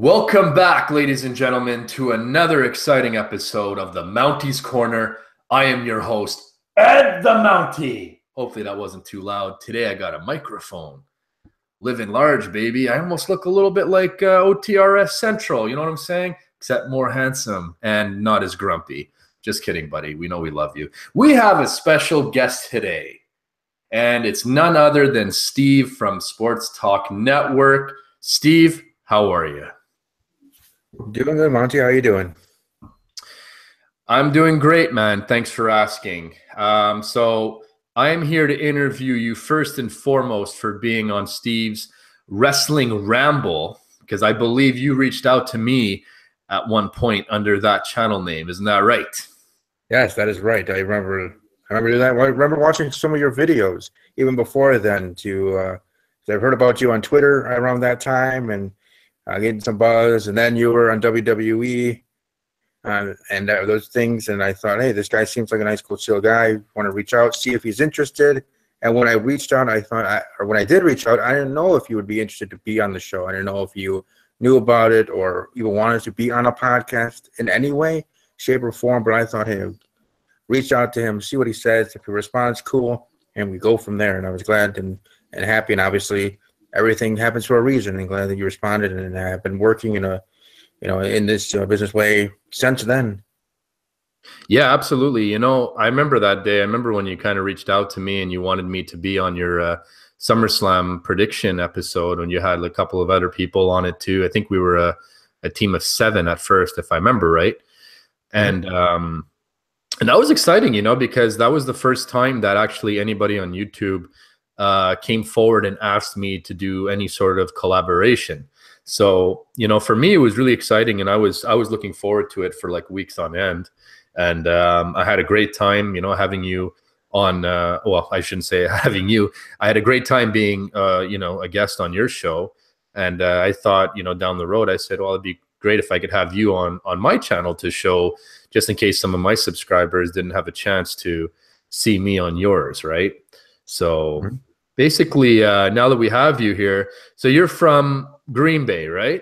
Welcome back, ladies and gentlemen, to another exciting episode of the Mounties Corner. I am your host, Ed the Mountie. Hopefully that wasn't too loud. Today I got a microphone. Living large, baby. I almost look a little bit like OTRS Central, you know what I'm saying? Except more handsome and not as grumpy. Just kidding, buddy. We know we love you. We have a special guest today, and it's none other than Steve from Sports Talk Network. Steve, how are you? Doing good, Monty. How are you doing? I'm doing great, man. Thanks for asking. So I am here to interview you first and foremost for being on Steve's Wrestling Ramble, because I believe you reached out to me at one point under that channel name. Isn't that right? Yes, that is right. I remember doing that. I remember watching some of your videos even before then. I've heard about you on Twitter around that time and getting some buzz, and then you were on WWE and those things. And I thought, hey, this guy seems like a nice, cool, chill guy. Want to reach out, see if he's interested. And when I reached out, when I did reach out, I didn't know if you would be interested to be on the show. I didn't know if you knew about it or even wanted to be on a podcast in any way, shape, or form. But I thought, hey, reach out to him, see what he says. If he responds, cool, and we go from there. And I was glad and happy, and obviously everything happens for a reason. I'm glad that you responded, and I've been working in this business way since then. Yeah, absolutely. I remember that day. I remember when you kind of reached out to me and you wanted me to be on your SummerSlam prediction episode, when you had a couple of other people on it too. I think we were a team of 7 at first, if I remember right. And that was exciting, because that was the first time that actually anybody on YouTube came forward and asked me to do any sort of collaboration. So, for me, it was really exciting, and I was looking forward to it for weeks on end. And I had a great time, having you on. Well, I shouldn't say having you. I had a great time being, a guest on your show. And I thought, down the road, I said, well, it'd be great if I could have you on my channel to show, just in case some of my subscribers didn't have a chance to see me on yours, right? So basically, now that we have you here, so you're from Green Bay, right?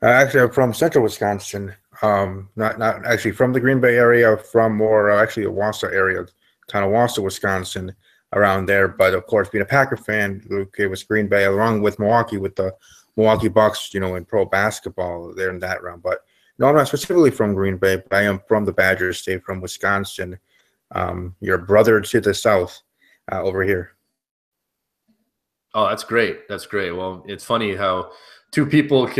Actually, I'm from Central Wisconsin. Not actually from the Green Bay area, from more actually the Wausau area, kind of Wausau, Wisconsin, around there. But of course, being a Packer fan, it was Green Bay along with Milwaukee, with the Milwaukee Bucks, in pro basketball there in that round. But no, I'm not specifically from Green Bay, but I am from the Badger State, from Wisconsin. Your brother to the south over here. Oh, that's great. That's great. Well, it's funny how two people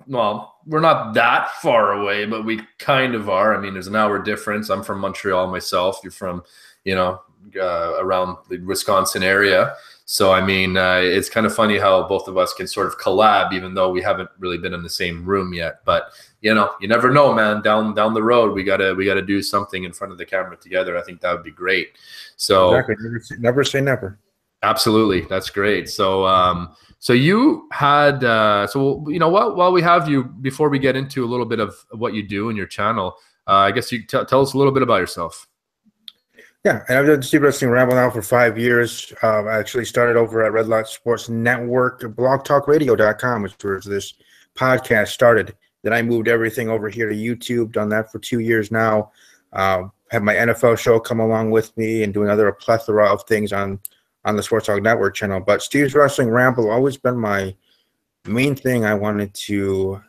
we're not that far away, but we kind of are. I mean, there's an hour difference. I'm from Montreal myself. You're from, around the Wisconsin area. So, I mean, it's kind of funny how both of us can sort of collab, even though we haven't really been in the same room yet. But, you never know, man. Down the road, we gotta do something in front of the camera together. I think that would be great. So exactly. Never say never. Absolutely. That's great. So, so you had, while we have you, before we get into a little bit of what you do in your channel, I guess you tell us a little bit about yourself. Yeah, and I've done Steve Wrestling Ramble now for 5 years. I actually started over at Red Light Sports Network, blogtalkradio.com, which was this podcast started. Then I moved everything over here to YouTube, done that for 2 years now. Had my NFL show come along with me and doing a plethora of things on the Sports Talk Network channel. But Steve's Wrestling Ramble always been my main thing. I wanted to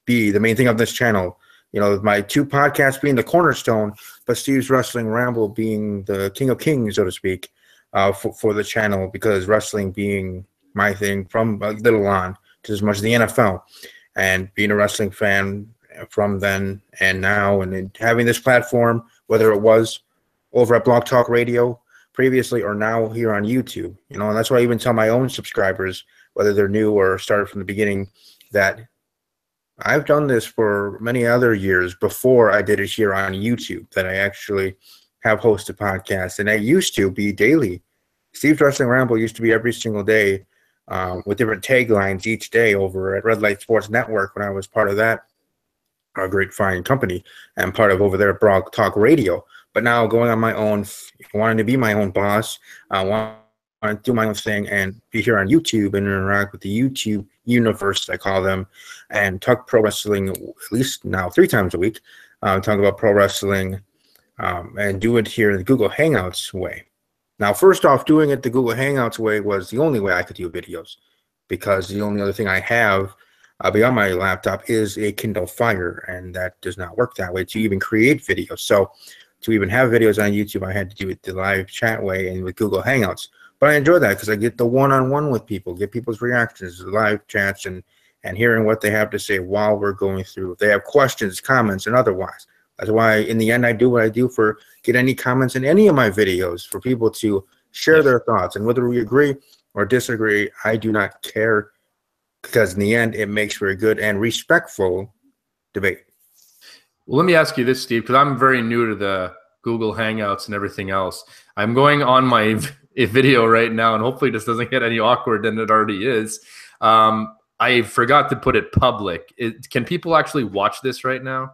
be the main thing of this channel. My 2 podcasts being the cornerstone, but Steve's Wrestling Ramble being the king of kings, so to speak, for the channel, because wrestling being my thing from little on to as much as the NFL, and being a wrestling fan from then and now, and having this platform, whether it was over at Blog Talk Radio previously or now here on YouTube, and that's why I even tell my own subscribers, whether they're new or started from the beginning, that I've done this for many other years before I did it here on YouTube, that I actually have hosted podcasts, and I used to be daily. Steve's Wrestling Ramble used to be every single day with different taglines each day over at Red Light Sports Network when I was part of that great fine company and part of over there at Blog Talk Radio. But now going on my own, wanting to be my own boss, wanting to do my own thing and be here on YouTube and interact with the YouTube universe, I call them, and talk pro wrestling at least now 3 times a week. Talk about pro wrestling and do it here in the Google Hangouts way. Now, first off, doing it the Google Hangouts way was the only way I could do videos, because the only other thing I have beyond my laptop is a Kindle Fire, and that does not work that way to even create videos. So to even have videos on YouTube, I had to do it the live chat way and with Google Hangouts. But I enjoy that because I get the one-on-one with people, get people's reactions, live chats, and hearing what they have to say while we're going through. If they have questions, comments, and otherwise. That's why in the end I do what I do for get any comments in any of my videos for people to share their thoughts. And whether we agree or disagree, I do not care, because in the end it makes for a good and respectful debate. Well, let me ask you this, Steve, because I'm very new to the Google Hangouts and everything else. I'm going on my video right now, and hopefully this doesn't get any awkward than it already is. I forgot to put it public. Can people actually watch this right now?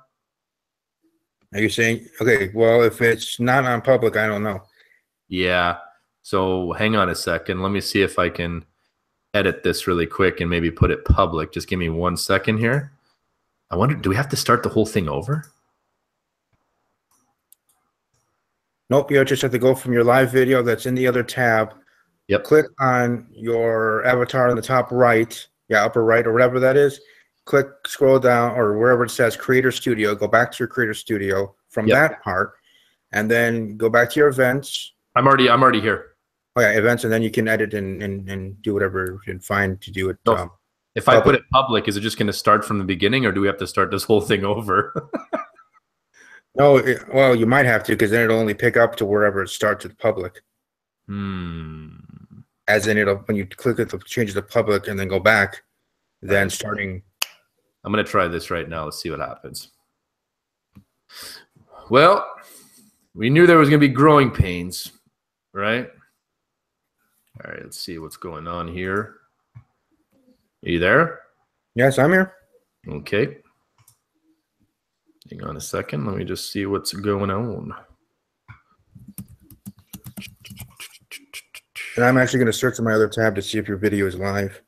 Are you saying, okay, well, if it's not on public, I don't know. Yeah. So hang on a second. Let me see if I can edit this really quick and maybe put it public. Just give me 1 second here. I wonder, do we have to start the whole thing over? Nope, you just have to go from your live video that's in the other tab. Yep. Click on your avatar in the top right, upper right, or whatever that is. Click, scroll down, or wherever it says Creator Studio. Go back to your Creator Studio from that part, and then go back to your events. I'm already here. Oh yeah, events, and then you can edit and do whatever you can find to do it. So if I put it public, is it just going to start from the beginning, or do we have to start this whole thing over? No, well, you might have to, because then it'll only pick up to wherever it starts with public. As in, when you click it, it'll change the public and then go back, then starting. I'm going to try this right now. Let's see what happens. Well, we knew there was going to be growing pains, right? All right, let's see what's going on here. Are you there? Yes, I'm here. Okay. Hang on a second. Let me just see what's going on. And I'm actually going to search in my other tab to see if your video is live.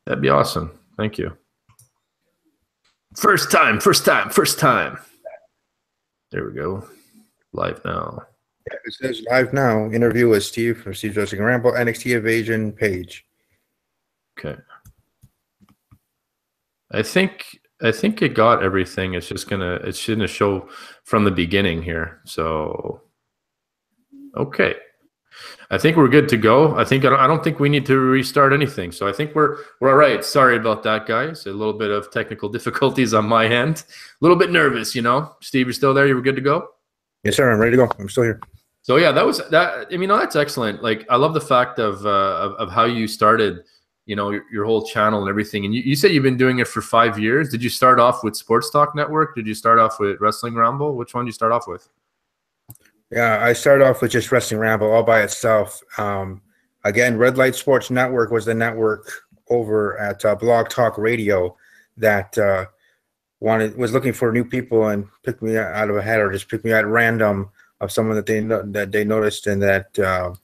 That'd be awesome. Thank you. First time. There we go. Live now. Yeah, it says live now. Interview with Steve from Steve's Wrestling Ramble, NXT Invasion, Paige. Okay. I think it got everything. It's gonna show from the beginning here. So okay. I think we're good to go. I don't think we need to restart anything. So I think we're all right. Sorry about that, guys. A little bit of technical difficulties on my end. A little bit nervous, you know. Steve, you're still there? You were good to go? Yes, sir. I'm ready to go. I'm still here. So yeah, that. I mean, that's excellent. Like, I love the fact of how you started, you know, your whole channel and everything. And you said you've been doing it for 5 years. Did you start off with Sports Talk Network? Did you start off with Wrestling Ramble? Which one did you start off with? Yeah, I started off with just Wrestling Ramble all by itself. Again, Red Light Sports Network was the network over at Blog Talk Radio that was looking for new people and picked me out of a hat, or just picked me out at random of someone that they noticed and that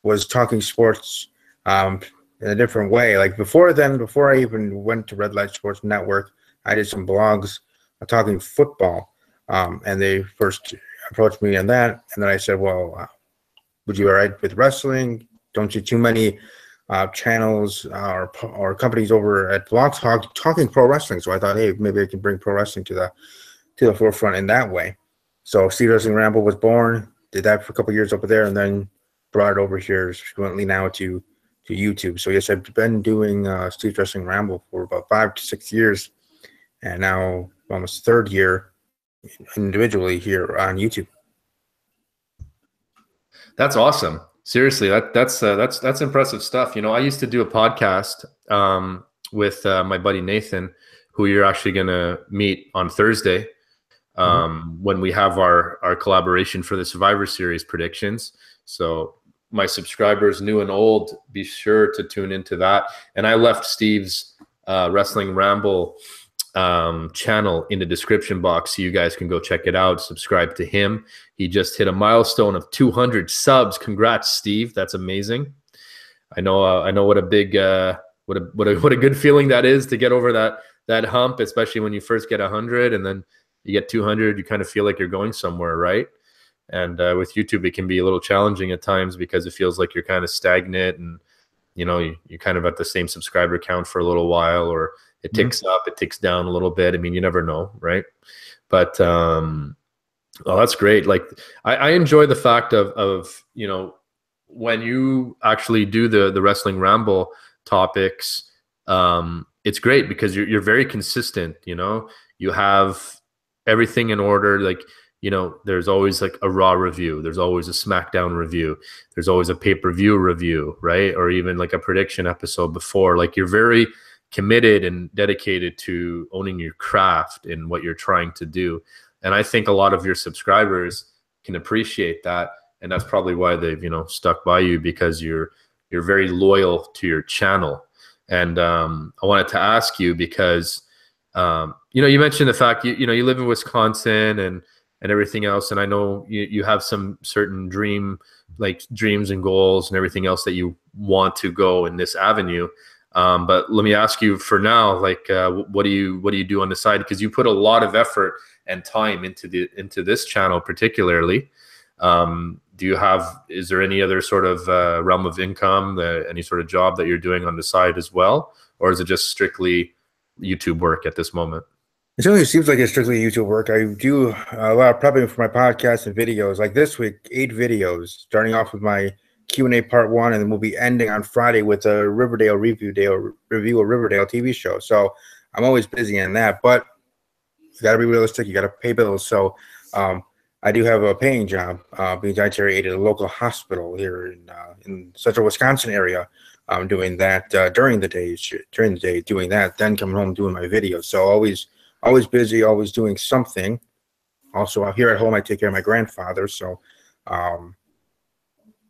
was talking sports in a different way. Like before I even went to Red Light Sports Network, I did some blogs talking football, and they first approached me on that, and then I said, well, would you be all right with wrestling? Don't see too many channels or companies over at Blog Talk talking pro wrestling. So I thought, hey, maybe I can bring pro wrestling to the forefront in that way. So Steve Wrestling Ramble was born, did that for a couple of years over there, and then brought it over here frequently now to YouTube. So yes, I've been doing Steve Wrestling Ramble for about 5 to 6 years, and now almost third year individually here on YouTube. That's awesome. Seriously, that's impressive stuff. You know, I used to do a podcast with my buddy Nathan, who you're actually going to meet on Thursday when we have our collaboration for the Survivor Series predictions. So my subscribers, new and old, be sure to tune into that. And I left Steve's Wrestling Ramble channel in the description box so you guys can go check it out, subscribe to him. He just hit a milestone of 200 subs. Congrats, Steve. That's amazing. I know what a big what a good feeling that is to get over that hump, especially when you first get 100 and then you get 200. You kind of feel like you're going somewhere, right? And with YouTube, it can be a little challenging at times because it feels like you're kind of stagnant, and you're kind of at the same subscriber count for a little while, or it ticks up, it ticks down a little bit. I mean, you never know, right? But well, that's great. Like I enjoy the fact of when you actually do the wrestling ramble topics, it's great because you're very consistent. You have everything in order. Like, there's always like a Raw review, there's always a Smackdown review, there's always a pay-per-view review, right? Or even like a prediction episode before. Like, you're very committed and dedicated to owning your craft and what you're trying to do. And I think a lot of your subscribers can appreciate that. And that's probably why they've, stuck by you, because you're very loyal to your channel. And I wanted to ask you because, you mentioned the fact, you live in Wisconsin and everything else. And I know you have some certain dreams and goals and everything else that you want to go in this avenue. But let me ask you for now, like, what do you do on the side? Because you put a lot of effort and time into this channel, particularly. Is there any other sort of realm of income, any sort of job that you're doing on the side as well? Or is it just strictly YouTube work at this moment? It certainly seems like it's strictly YouTube work. I do a lot of prepping for my podcasts and videos. Like this week, 8 videos, starting off with my Q&A part 1, and then we'll be ending on Friday with a Riverdale review of Riverdale TV show. So I'm always busy in that, but you got to be realistic. You got to pay bills. So I do have a paying job, being dietary aide at a local hospital here in central Wisconsin area. I'm doing that during the day, doing that, then coming home doing my videos. So always busy, always doing something. Also, out here at home, I take care of my grandfather, so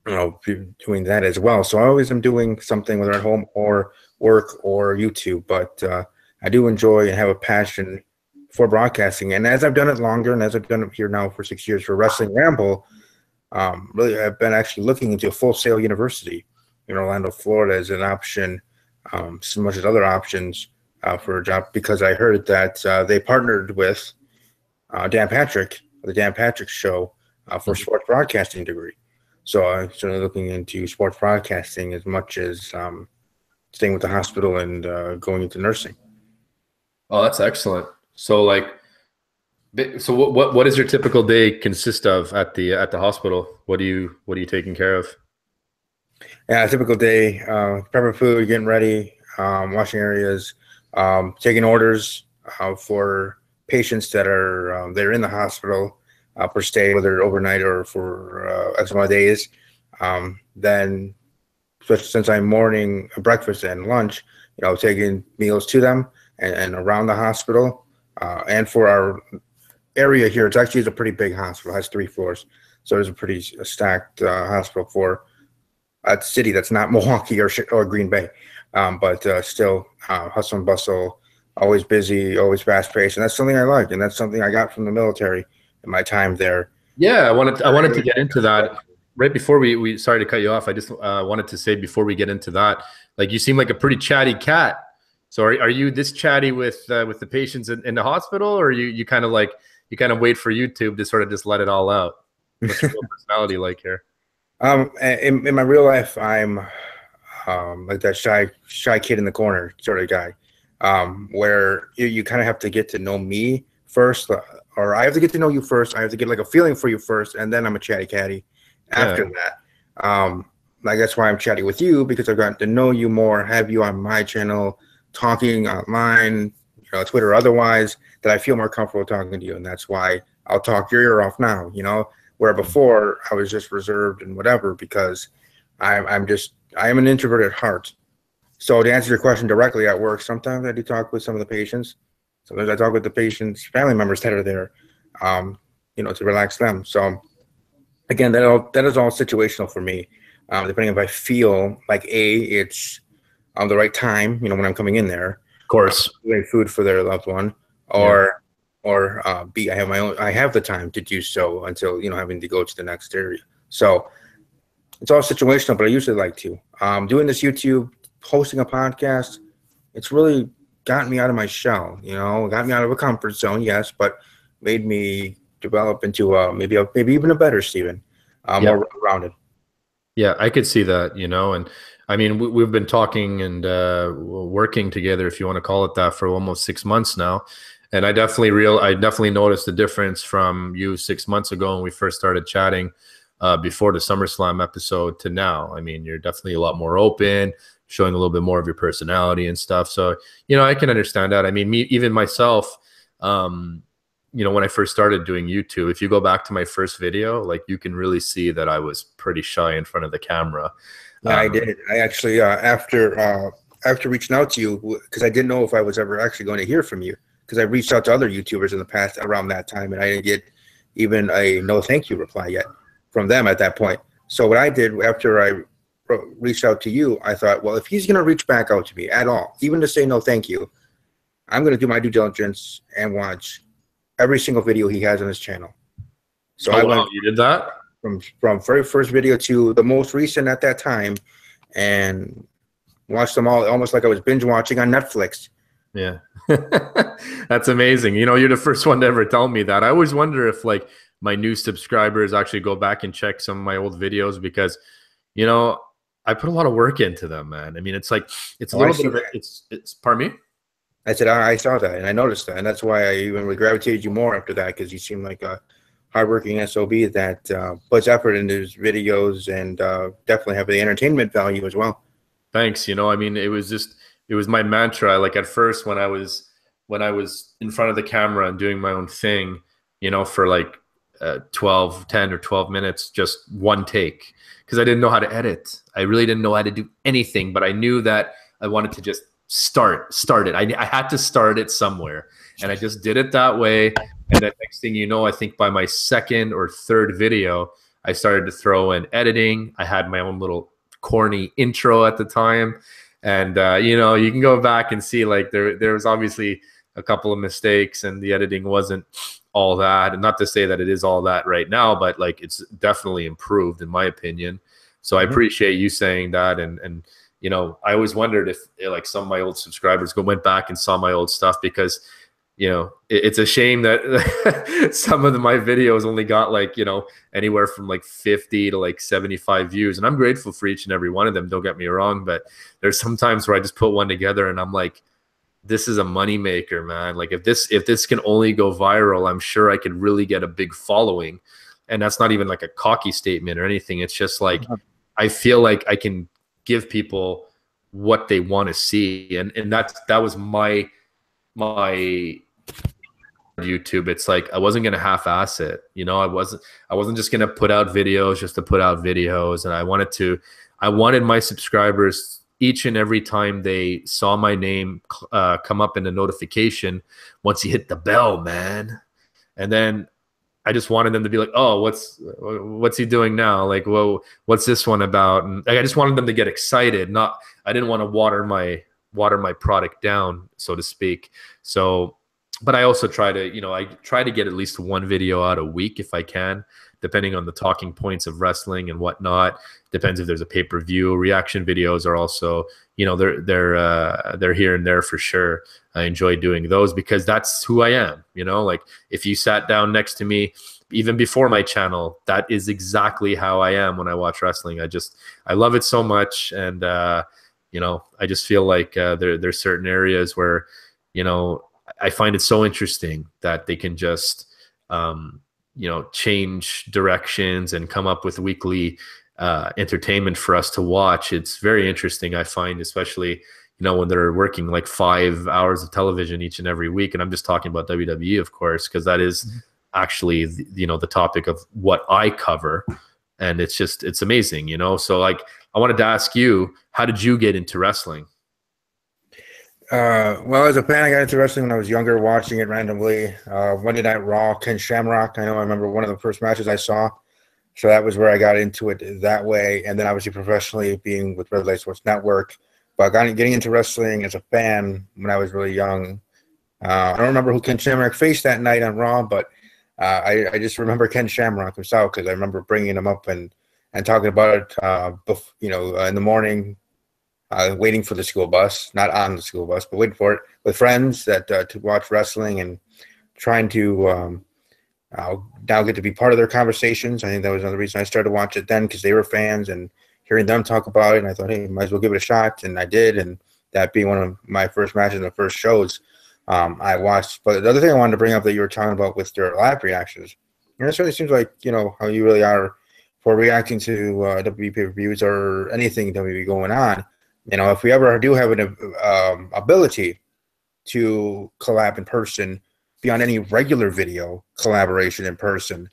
doing that as well. So I always am doing something, whether at home or work or YouTube. But I do enjoy and have a passion for broadcasting. And as I've done it longer, and as I've done it here now for 6 years for Wrestling Ramble, really I've been actually looking into a Full Sail University in Orlando, Florida as an option, so much as other options for a job, because I heard that they partnered with Dan Patrick, the Dan Patrick Show, for sports broadcasting degree. So I'm certainly looking into sports broadcasting as much as staying with the hospital and going into nursing. Oh, that's excellent. So what does your typical day consist of at the hospital? What are you taking care of? Yeah, a typical day, prepping food, getting ready, washing areas, taking orders for patients that are they're in the hospital per stay, whether overnight or for X amount of days. Then, since I'm morning breakfast and lunch, taking meals to them and around the hospital. And for our area here, it's a pretty big hospital. It has 3 floors, so there's a pretty stacked hospital for a city that's not Milwaukee or Green Bay. But still hustle and bustle, always busy, always fast paced, and that's something I like, and that's something I got from the military in my time there. Yeah, I wanted to get into that right before we sorry to cut you off. I just wanted to say before we get into that, like, you seem like a pretty chatty cat. So are you this chatty with the patients in the hospital, or you kind of wait for YouTube to sort of just let it all out? What's your personality like here? In my real life, I'm like that shy kid in the corner sort of guy, where you kind of have to get to know me first, or I have to get to know you first. I have to get like a feeling for you first, and then I'm a chatty catty after that. Like, that's why I'm chatty with you, because I've gotten to know you more, have you on my channel, talking online, Twitter or otherwise, that I feel more comfortable talking to you, and that's why I'll talk your ear off now. Where before I was just reserved and whatever, because I am an introvert at heart. So to answer your question directly, at work, sometimes I do talk with some of the patients. Sometimes I talk with the patients' family members that are there, to relax them. So again, that is all situational for me, depending if I feel like it's the right time, when I'm coming in there, of course, doing food for their loved one, or B, I have the time to do so until having to go to the next area. So it's all situational, but I usually like to. Doing this YouTube, hosting a podcast, it's really gotten me out of my shell, you know, got me out of a comfort zone, yes, but made me develop into maybe even a better Steven, more rounded. Yeah, I could see that, you know, and I mean, we've been talking and working together, if you want to call it that, for almost 6 months now. And I definitely noticed the difference from you 6 months ago when we first started chatting before the SummerSlam episode to now. I mean, you're definitely a lot more open, showing a little bit more of your personality and stuff. So, you know, I can understand that. I mean, even myself, you know, when I first started doing YouTube, if you go back to my first video, like you can really see that I was pretty shy in front of the camera. Yeah, I did. I actually, after reaching out to you, because I didn't know if I was ever actually going to hear from you, because I reached out to other YouTubers in the past around that time, and I didn't get even a no thank you reply yet from them at that point. So what I did after I reached out to you, I thought, well, if he's going to reach back out to me at all, even to say no thank you, I'm going to do my due diligence and watch every single video he has on his channel. So I went, you did that? From very first video to the most recent at that time, and watched them all almost like I was binge watching on Netflix. Yeah. That's amazing. You know, you're the first one to ever tell me that. I always wonder if like my new subscribers actually go back and check some of my old videos, because, you know, I put a lot of work into them, man. I mean, it's like, it's a little bit of it's pardon me? I said, I saw that and I noticed that. And that's why I even gravitated you more after that, because you seem like a hardworking SOB that puts effort into his videos and definitely have the entertainment value as well. Thanks. You know, I mean, it was my mantra. Like at first when I was in front of the camera and doing my own thing, you know, for like 10 or 12 minutes, just one take, because I didn't know how to edit. I really didn't know how to do anything, but I knew that I wanted to just start it. I had to start it somewhere, and I just did it that way. And the next thing you know, I think by my second or third video, I started to throw in editing. I had my own little corny intro at the time. And, you know, you can go back and see like there was obviously a couple of mistakes, and the editing wasn't all that. And not to say that it is all that right now, but like it's definitely improved in my opinion. So I appreciate you saying that. And you know, I always wondered if like some of my old subscribers went back and saw my old stuff, because, you know, it's a shame that some of my videos only got like, you know, anywhere from like 50 to like 75 views. And I'm grateful for each and every one of them. Don't get me wrong. But there's some times where I just put one together and I'm like, this is a moneymaker, man. Like if this can only go viral, I'm sure I could really get a big following. And that's not even like a cocky statement or anything. It's just like, I feel like I can give people what they want to see. And that was my YouTube. It's like I wasn't gonna half-ass it, you know. I wasn't just gonna put out videos just to put out videos. And I wanted my subscribers, each and every time they saw my name come up in a notification, once you hit the bell, man, and then I just wanted them to be like, oh, what's he doing now? Like, whoa, what's this one about? And I just wanted them to get excited. I didn't want to water my product down, so to speak. So, but I also try to get at least one video out a week if I can, depending on the talking points of wrestling and whatnot. Depends if there's a pay-per-view. Reaction videos are also, you know, they're here and there for sure. I enjoy doing those because that's who I am. You know, like if you sat down next to me, even before my channel, that is exactly how I am when I watch wrestling. I love it so much. And, you know, I just feel like there's certain areas where, you know, I find it so interesting that they can just, you know, change directions and come up with weekly entertainment for us to watch. It's very interesting, I find, especially, you know, when they're working like 5 hours of television each and every week. And I'm just talking about WWE, of course, because that is actually, you know, the topic of what I cover. And it's amazing, you know. So like, I wanted to ask you, how did you get into wrestling? Well, as a fan, I got into wrestling when I was younger, watching it randomly. Monday Night Raw, Ken Shamrock. I remember one of the first matches I saw. So that was where I got into it that way. And then obviously professionally being with Red Light Sports Network. But getting into wrestling as a fan when I was really young. I don't remember who Ken Shamrock faced that night on Raw, but I just remember Ken Shamrock himself because I remember bringing him up and and talking about it, in the morning, waiting for the school bus, not on the school bus, but waiting for it with friends that to watch wrestling and trying to now get to be part of their conversations. I think that was another reason I started watching it then, because they were fans, and hearing them talk about it, and I thought, hey, might as well give it a shot, and I did, and that being one of my first matches and the first shows I watched. But the other thing I wanted to bring up that you were talking about with your live reactions, and it certainly seems like, how you really are for reacting to WWE pay-per-views or anything WWE going on. If we ever do have an ability to collab in person beyond any regular video collaboration in person,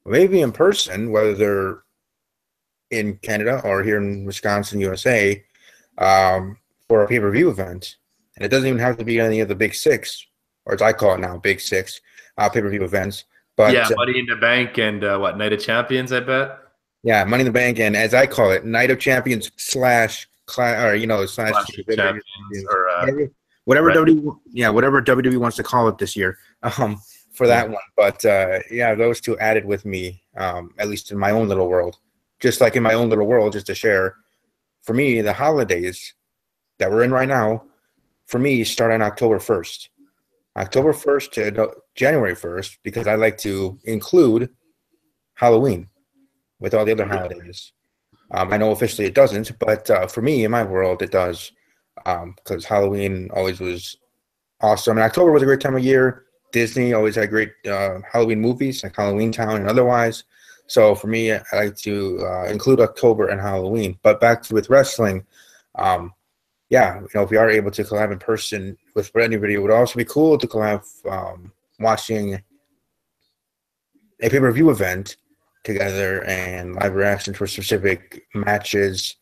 maybe in person, whether they're in Canada or here in Wisconsin, USA, for a pay-per-view event. And it doesn't even have to be any of the big six, or as I call it now, big six pay-per-view events. But yeah, Money in the Bank and Night of Champions, I bet. Yeah, Money in the Bank, and as I call it, Night of Champions / slash champions, or whatever WWE wants to call it this year for that one. But those two added with me, at least in my own little world. Just like in my own little world, just to share, for me, the holidays that we're in right now, for me, start on October 1st. October 1st to January 1st, because I like to include Halloween with all the other holidays. I know officially it doesn't, but for me, in my world, it does, because Halloween always was awesome. And October was a great time of year. Disney always had great Halloween movies, like Halloween Town and otherwise. So for me, I like to include October and Halloween. But back to with wrestling, if we are able to collab in person with anybody, it would also be cool to collab watching a pay-per-view event together and live reactions for specific matches,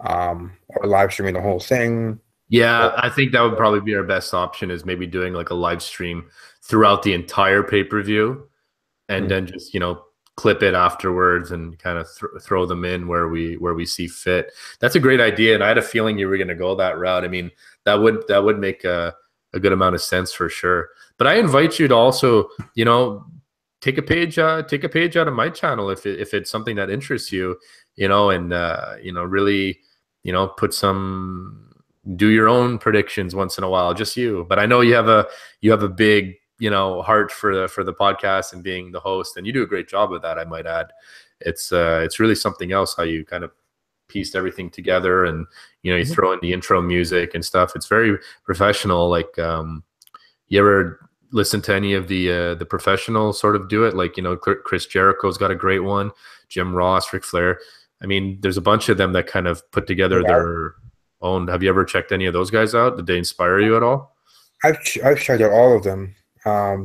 or live streaming the whole thing. Yeah, I think that would probably be our best option, is maybe doing like a live stream throughout the entire pay-per-view, and then just clip it afterwards and kind of throw them in where we see fit. That's a great idea, and I had a feeling you were going to go that route. I mean, that would make a good amount of sense for sure. But I invite you to also, take a page out of my channel if it's something that interests you, and really, do your own predictions once in a while, just you. But I know you have a big heart for the podcast and being the host, and you do a great job of that, I might add. It's really something else how you kind of pieced everything together, and you throw in the intro music and stuff. It's very professional. Like, you ever listen to any of the professionals sort of do it? Like, Chris Jericho's got a great one, Jim Ross, Ric Flair. I mean, there's a bunch of them that kind of put together their own. Have you ever checked any of those guys out? Did they inspire you at all? I've checked out all of them.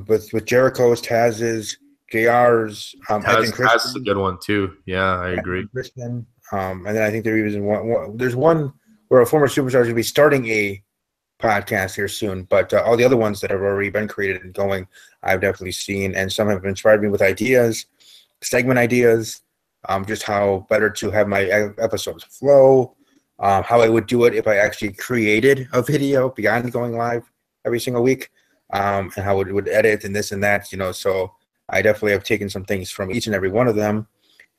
With Jericho's, Taz's, JR's. Taz is a good one too. Yeah, I agree. And then I think there's one where a former superstar is going to be starting a podcast here soon. But all the other ones that have already been created and going, I've definitely seen, and some have inspired me with ideas, segment ideas, just how better to have my episodes flow, how I would do it if I actually created a video beyond going live every single week. And how it would edit and this and that, so I definitely have taken some things from each and every one of them,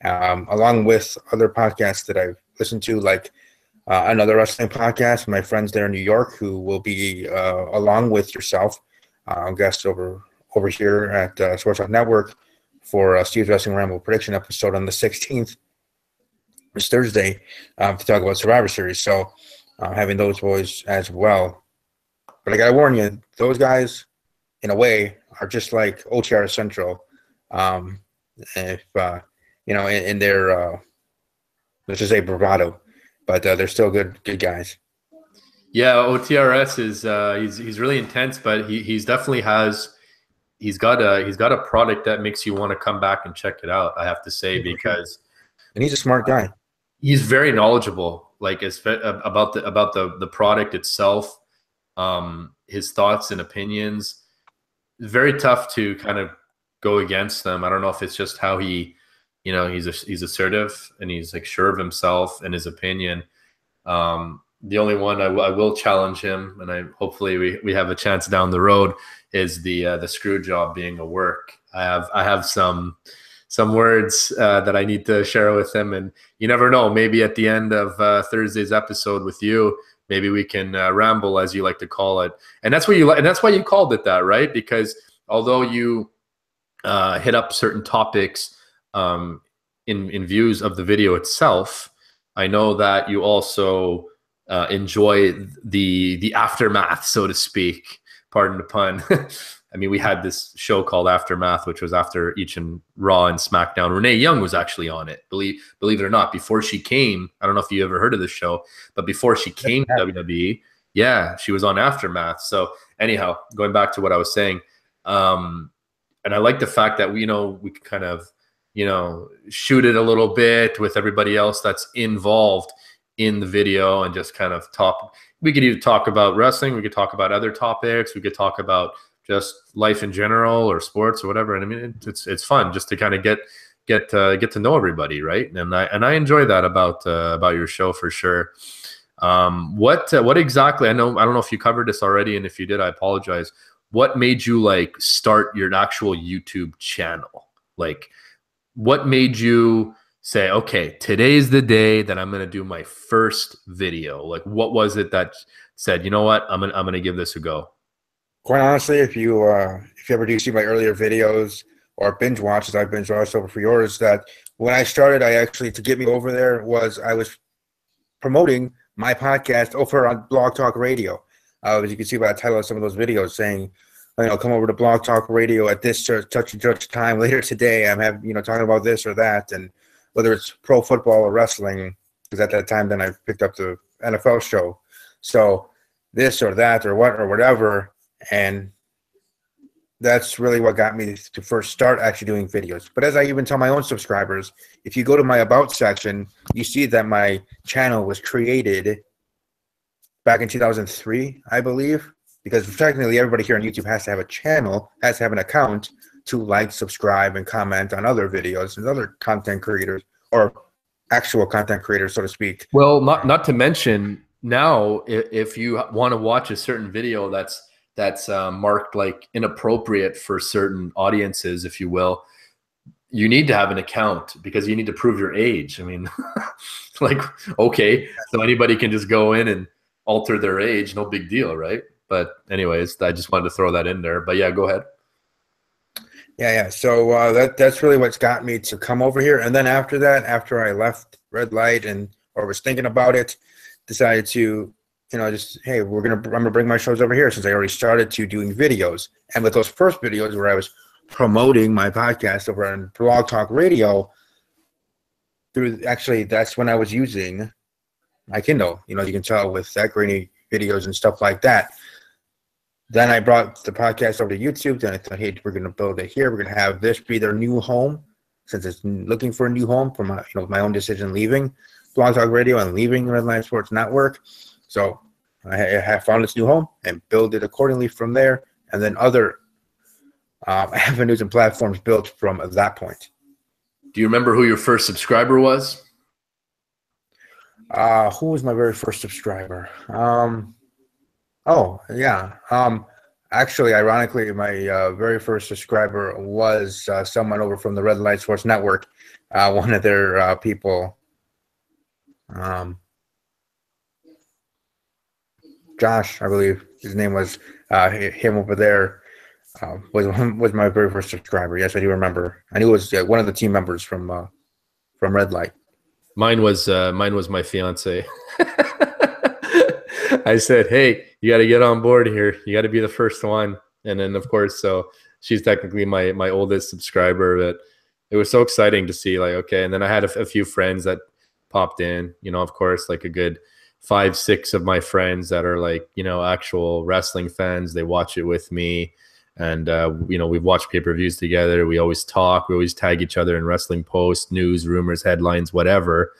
along with other podcasts that I've listened to, like another wrestling podcast, my friends there in New York, who will be along with yourself, guests over here at Sports Talk Network for Steve's Wrestling Ramble prediction episode on the 16th, this Thursday, to talk about Survivor Series. So having those boys as well. But I gotta warn you, those guys, in a way, are just like OTR Central. In their let's just say bravado, but they're still good guys. Yeah, OTRS is he's really intense, but he's definitely he's got a product that makes you want to come back and check it out, I have to say, because and he's a smart guy. He's very knowledgeable, like about the product itself. His thoughts and opinions, very tough to kind of go against them. I don't know if it's just how he's assertive and he's like sure of himself and his opinion. The only one I will challenge him, and hopefully we have a chance down the road, is the screw job being a work. I have some some words that I need to share with him. And you never know, maybe at the end of Thursday's episode with you, maybe we can ramble, as you like to call it. And that's what and that's why you called it that, right? Because although you hit up certain topics in views of the video itself, I know that you also enjoy the aftermath, so to speak. Pardon the pun. I mean, we had this show called Aftermath, which was after each and Raw and SmackDown. Renee Young was actually on it, believe it or not. Before she came, I don't know if you ever heard of this show, but before she came to WWE, yeah, she was on Aftermath. So anyhow, going back to what I was saying, and I like the fact that we could kind of shoot it a little bit with everybody else that's involved in the video and just kind of talk. We could either talk about wrestling, we could talk about other topics, we could talk about just life in general or sports or whatever. And I mean, it's fun just to kind of get to know everybody, right? And I enjoy that about your show for sure. What exactly? I don't know if you covered this already, and if you did, I apologize. What made you like start your actual YouTube channel? Like, what made you say, okay, today's the day that I'm going to do my first video? Like, what was it that said, you know what, I'm going to give this a go? Quite honestly, if you ever do see my earlier videos or binge watches, I've binge watched over for yours, that when I started, to get me over there I was promoting my podcast over on Blog Talk Radio. As you can see by the title of some of those videos, saying, come over to Blog Talk Radio at this such and such time later today. I'm talking about this or that, and whether it's pro football or wrestling, because at that time then I picked up the NFL show. So this or that or what or whatever, and that's really what got me to first start actually doing videos. But as I even tell my own subscribers, if you go to my About section, you see that my channel was created back in 2003, I believe, because technically everybody here on YouTube has to have a channel, has to have an account to like, subscribe, and comment on other videos and other content creators, or actual content creators, so to speak. Well, not to mention now, if you want to watch a certain video that's marked like inappropriate for certain audiences, if you will, you need to have an account because you need to prove your age. I mean, like, okay, so anybody can just go in and alter their age, no big deal, right? But anyways, I just wanted to throw that in there. But yeah, go ahead. Yeah. So that's really what's got me to come over here. And then after that, after I left Red Light or was thinking about it, decided to, hey, I'm gonna bring my shows over here, since I already started to doing videos. And with those first videos where I was promoting my podcast over on Blog Talk Radio, that's when I was using my Kindle. You can tell with that grainy videos and stuff like that. Then I brought the podcast over to YouTube. Then I thought, hey, we're going to build it here. We're going to have this be their new home, since it's looking for a new home for my own decision leaving Blog Talk Radio and leaving Red Line Sports Network. So I have found this new home and build it accordingly from there. And then other avenues and platforms built from that point. Do you remember who your first subscriber was? Who was my very first subscriber? Oh, yeah. Actually, ironically, my very first subscriber was someone over from the Red Light Sports Network, one of their people. Josh, I believe his name was. Him over there was my very first subscriber. Yes, I do remember. I knew it was one of the team members from Red Light. Mine was my fiance. I said, hey, you got to get on board here. You got to be the first one. And then, of course, so she's technically my oldest subscriber. But it was so exciting to see, like, okay. And then I had a few friends that popped in, of course, like a good 5-6 of my friends that are like, actual wrestling fans. They watch it with me. And, we've watched pay-per-views together. We always talk. We always tag each other in wrestling posts, news, rumors, headlines, whatever.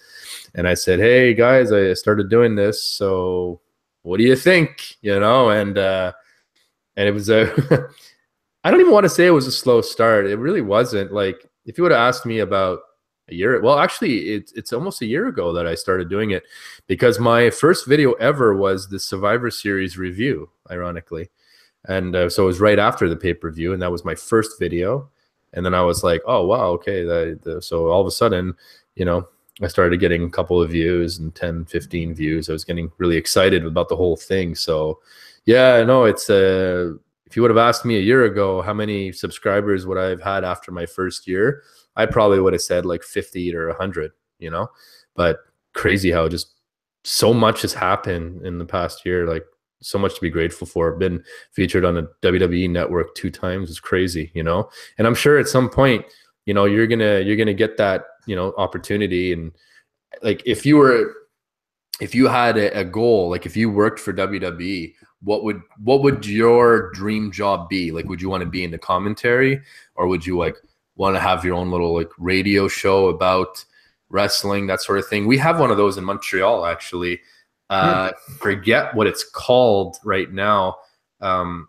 And I said, hey, guys, I started doing this. So what do you think? And it was I don't even want to say it was a slow start. It really wasn't. Like, if you would have asked me about a year, well, actually, it's almost a year ago that I started doing it, because my first video ever was the Survivor Series review, ironically. And so it was right after the pay-per-view, and that was my first video. And then I was like, oh, wow, okay. So all of a sudden, I started getting a couple of views and 10, 15 views. I was getting really excited about the whole thing. So yeah, no, it's if you would have asked me a year ago, how many subscribers would I have had after my first year? I probably would have said like 50 or 100, but crazy how just so much has happened in the past year. Like, so much to be grateful for. I've been featured on a WWE network 2 times. It's crazy, and I'm sure at some point, you're gonna get that, opportunity. And like, if you had a goal, like if you worked for WWE, what would your dream job be? Like, would you want to be in the commentary, or would you like want to have your own little like radio show about wrestling, that sort of thing? We have one of those in Montreal, actually. Forget what it's called right now.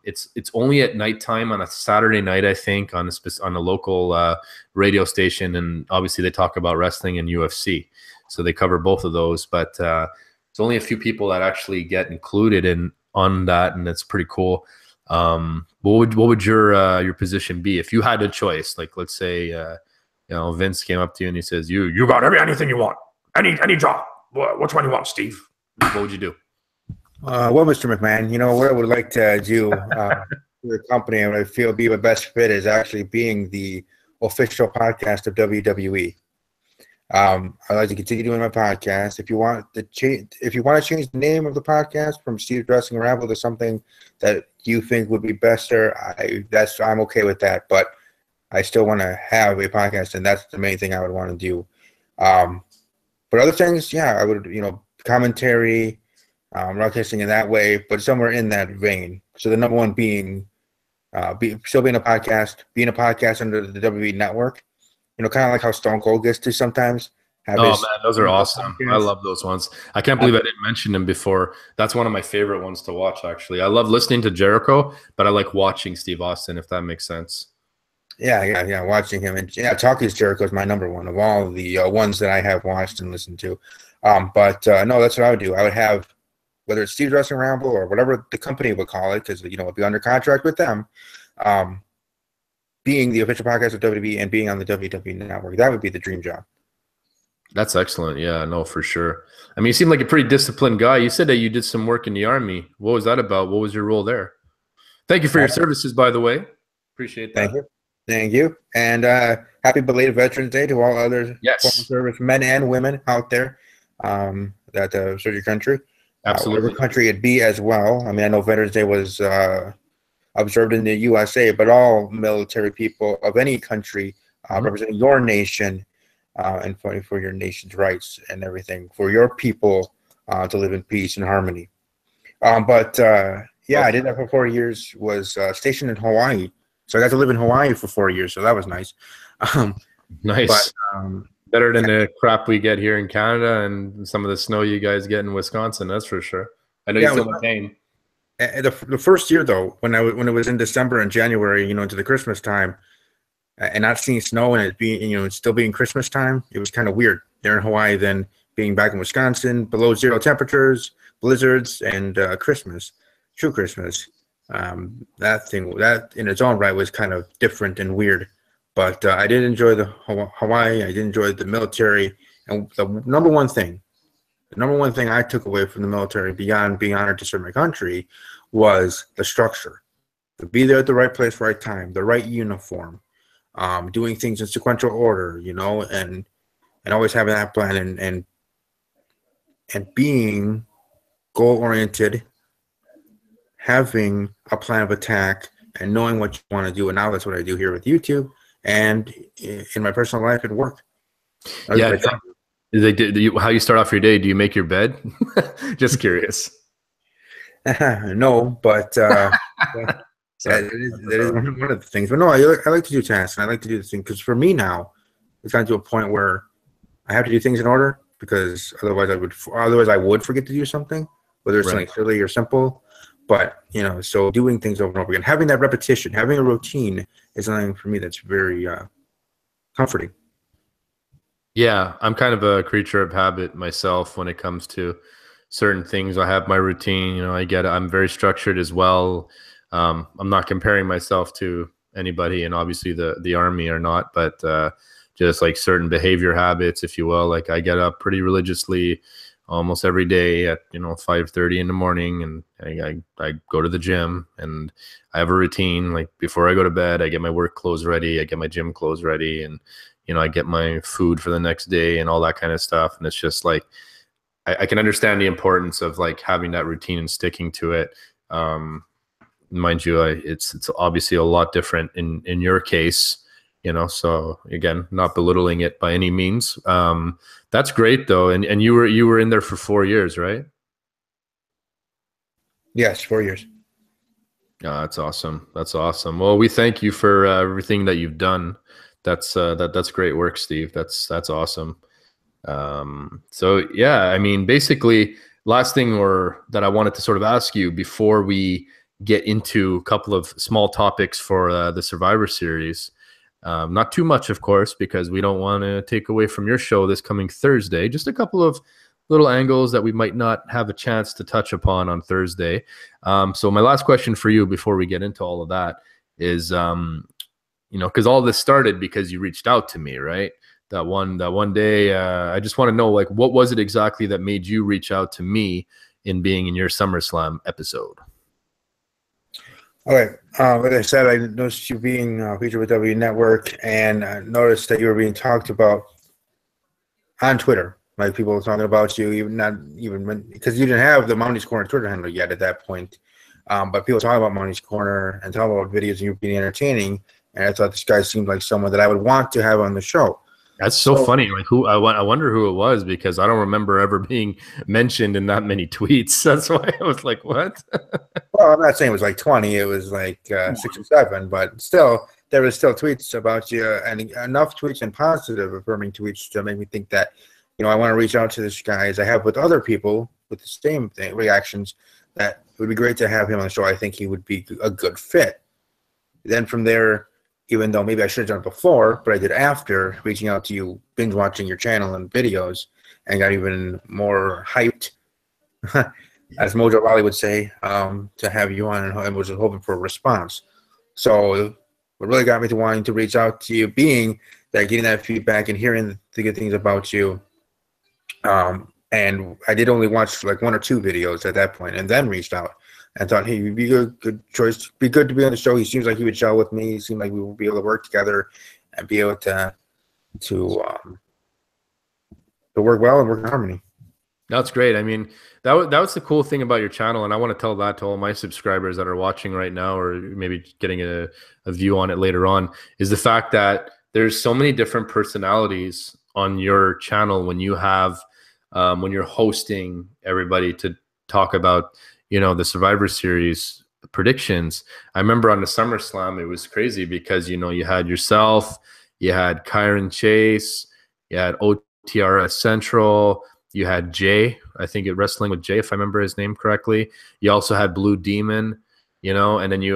It's only at nighttime on a Saturday night, I think, on a local radio station, and obviously they talk about wrestling and UFC, so they cover both of those. But it's only a few people that actually get included on that, and it's pretty cool. What would your position be if you had a choice? Like, let's say Vince came up to you and he says, "You got anything you want, any job. Which one you want, Steve?" What would you do? Well, Mr. McMahon, what I would like to do for the company, and I feel be the best fit, is actually being the official podcast of WWE. I'd like to continue doing my podcast. If you want to change the name of the podcast from Steve's Wrestling Ramble to something that you think would be better, I'm okay with that. But I still want to have a podcast, and that's the main thing I would want to do. But other things, yeah, I would, commentary, broadcasting in that way, but somewhere in that vein. So the number one being still being a podcast under the WWE network. Kind of like how Stone Cold gets to sometimes. Man, those are awesome. I love those ones. I can't believe I didn't mention them before. That's one of my favorite ones to watch, actually. I love listening to Jericho, but I like watching Steve Austin, if that makes sense. Yeah. Watching him, and Talking to Jericho is my number one of all the ones that I have watched and listened to. No, that's what I would do. I would have, whether it's Steve's Wrestling Ramble or whatever the company would call it, because we'll be under contract with them. Being the official podcast of WWE and being on the WWE network, that would be the dream job. That's excellent. Yeah, no, for sure. I mean, you seem like a pretty disciplined guy. You said that you did some work in the Army. What was that about? What was your role there? Thank you for your services, by the way. Appreciate that. Thank you. And happy belated Veterans Day to all other foreign service men and women out there that serve your country. Absolutely. Whatever country it be as well. I mean, I know Veterans Day was observed in the USA, but all military people of any country representing your nation and fighting for your nation's rights and everything, for your people to live in peace and harmony. I did that for 4 years, was stationed in Hawaii. So I got to live in Hawaii for 4 years, so that was nice. Nice. But, better than the crap we get here in Canada and some of the snow you guys get in Wisconsin, that's for sure. I know you feel the pain. The first year, though, when it was in December and January, into the Christmas time, and not seeing snow and it being, it still being Christmas time, it was kind of weird there in Hawaii, then being back in Wisconsin, below 0 temperatures, blizzards, and Christmas, true Christmas. That in its own right was kind of different and weird. But I did enjoy the Hawaii. I did enjoy the military. And the number one thing I took away from the military, beyond being honored to serve my country, was the structure. To be there at the right place, right time, the right uniform, doing things in sequential order, and always having that plan and being goal-oriented, having a plan of attack, and knowing what you want to do. And now that's what I do here with YouTube and in my personal life and work. Yeah. How you start off your day? Do you make your bed? Just curious. No, but that is one of the things. But no, I like to do tasks, and I like to do the thing, because for me now, it's gotten to a point where I have to do things in order, because otherwise I would forget to do something, whether it's something silly or simple. But so doing things over and over again, having that repetition, having a routine, is something for me that's very comforting. Yeah, I'm kind of a creature of habit myself when it comes to certain things. I have my routine. I'm very structured as well. I'm not comparing myself to anybody, and obviously the army are not, but just like certain behavior habits, if you will. Like I get up pretty religiously almost every day at 5:30 in the morning, and I go to the gym, and I have a routine. Like before I go to bed, I get my work clothes ready, I get my gym clothes ready, and I get my food for the next day and all that kind of stuff. And it's just like I can understand the importance of like having that routine and sticking to it. Mind you, it's obviously a lot different in your case, so again, not belittling it by any means. That's great though. And you were in there for 4 years, right? Yes, 4 years. Yeah, that's awesome. That's awesome. Well, we thank you for everything that you've done. That's great work, Steve. That's awesome. So yeah, I mean, basically last thing that I wanted to sort of ask you before we get into a couple of small topics for the Survivor Series. Not too much, of course, because we don't want to take away from your show this coming Thursday. Just a couple of little angles that we might not have a chance to touch upon on Thursday. So my last question for you before we get into all of that is, because all this started because you reached out to me, right? That one day, I just want to know, like, what was it exactly that made you reach out to me in being in your SummerSlam episode? Okay, like I said, I noticed you being featured with W Network, and I noticed that you were being talked about on Twitter. Like people were talking about you, because you didn't have the Mounties Corner Twitter handle yet at that point. But people talking about Mounties Corner and talking about videos and you being entertaining. And I thought this guy seemed like someone that I would want to have on the show. That's so funny. Like I wonder who it was, because I don't remember ever being mentioned in that many tweets. That's why I was like, what? Well, I'm not saying it was like 20. It was like 6 or 7. But still, there was still tweets about you, and enough tweets and positive affirming tweets to make me think that, I want to reach out to this guy, as I have with other people with the same reactions, that it would be great to have him on the show. I think he would be a good fit. Then from there, even though maybe I should have done it before, but I did after reaching out to you, binge watching your channel and videos, and got even more hyped, as Mojo Rawley would say, to have you on, and was hoping for a response. So what really got me to wanting to reach out to you, being that getting that feedback and hearing the good things about you. And I did only watch like 1 or 2 videos at that point, and then reached out and thought, hey, you'd be a good choice. Be good to be on the show. He seems like he would gel with me. He seemed like we would be able to work together and be able to work well and work in harmony. That's great. I mean, that was the cool thing about your channel, and I want to tell that to all my subscribers that are watching right now, or maybe getting a view on it later on, is the fact that there's so many different personalities on your channel when you have when you're hosting everybody to talk about the Survivor Series predictions. I remember on the SummerSlam, it was crazy because you had yourself, you had Kyron Chase, you had OTRS Central, you had Jay, I think Wrestling with Jay, if I remember his name correctly. You also had Blue Demon, and then you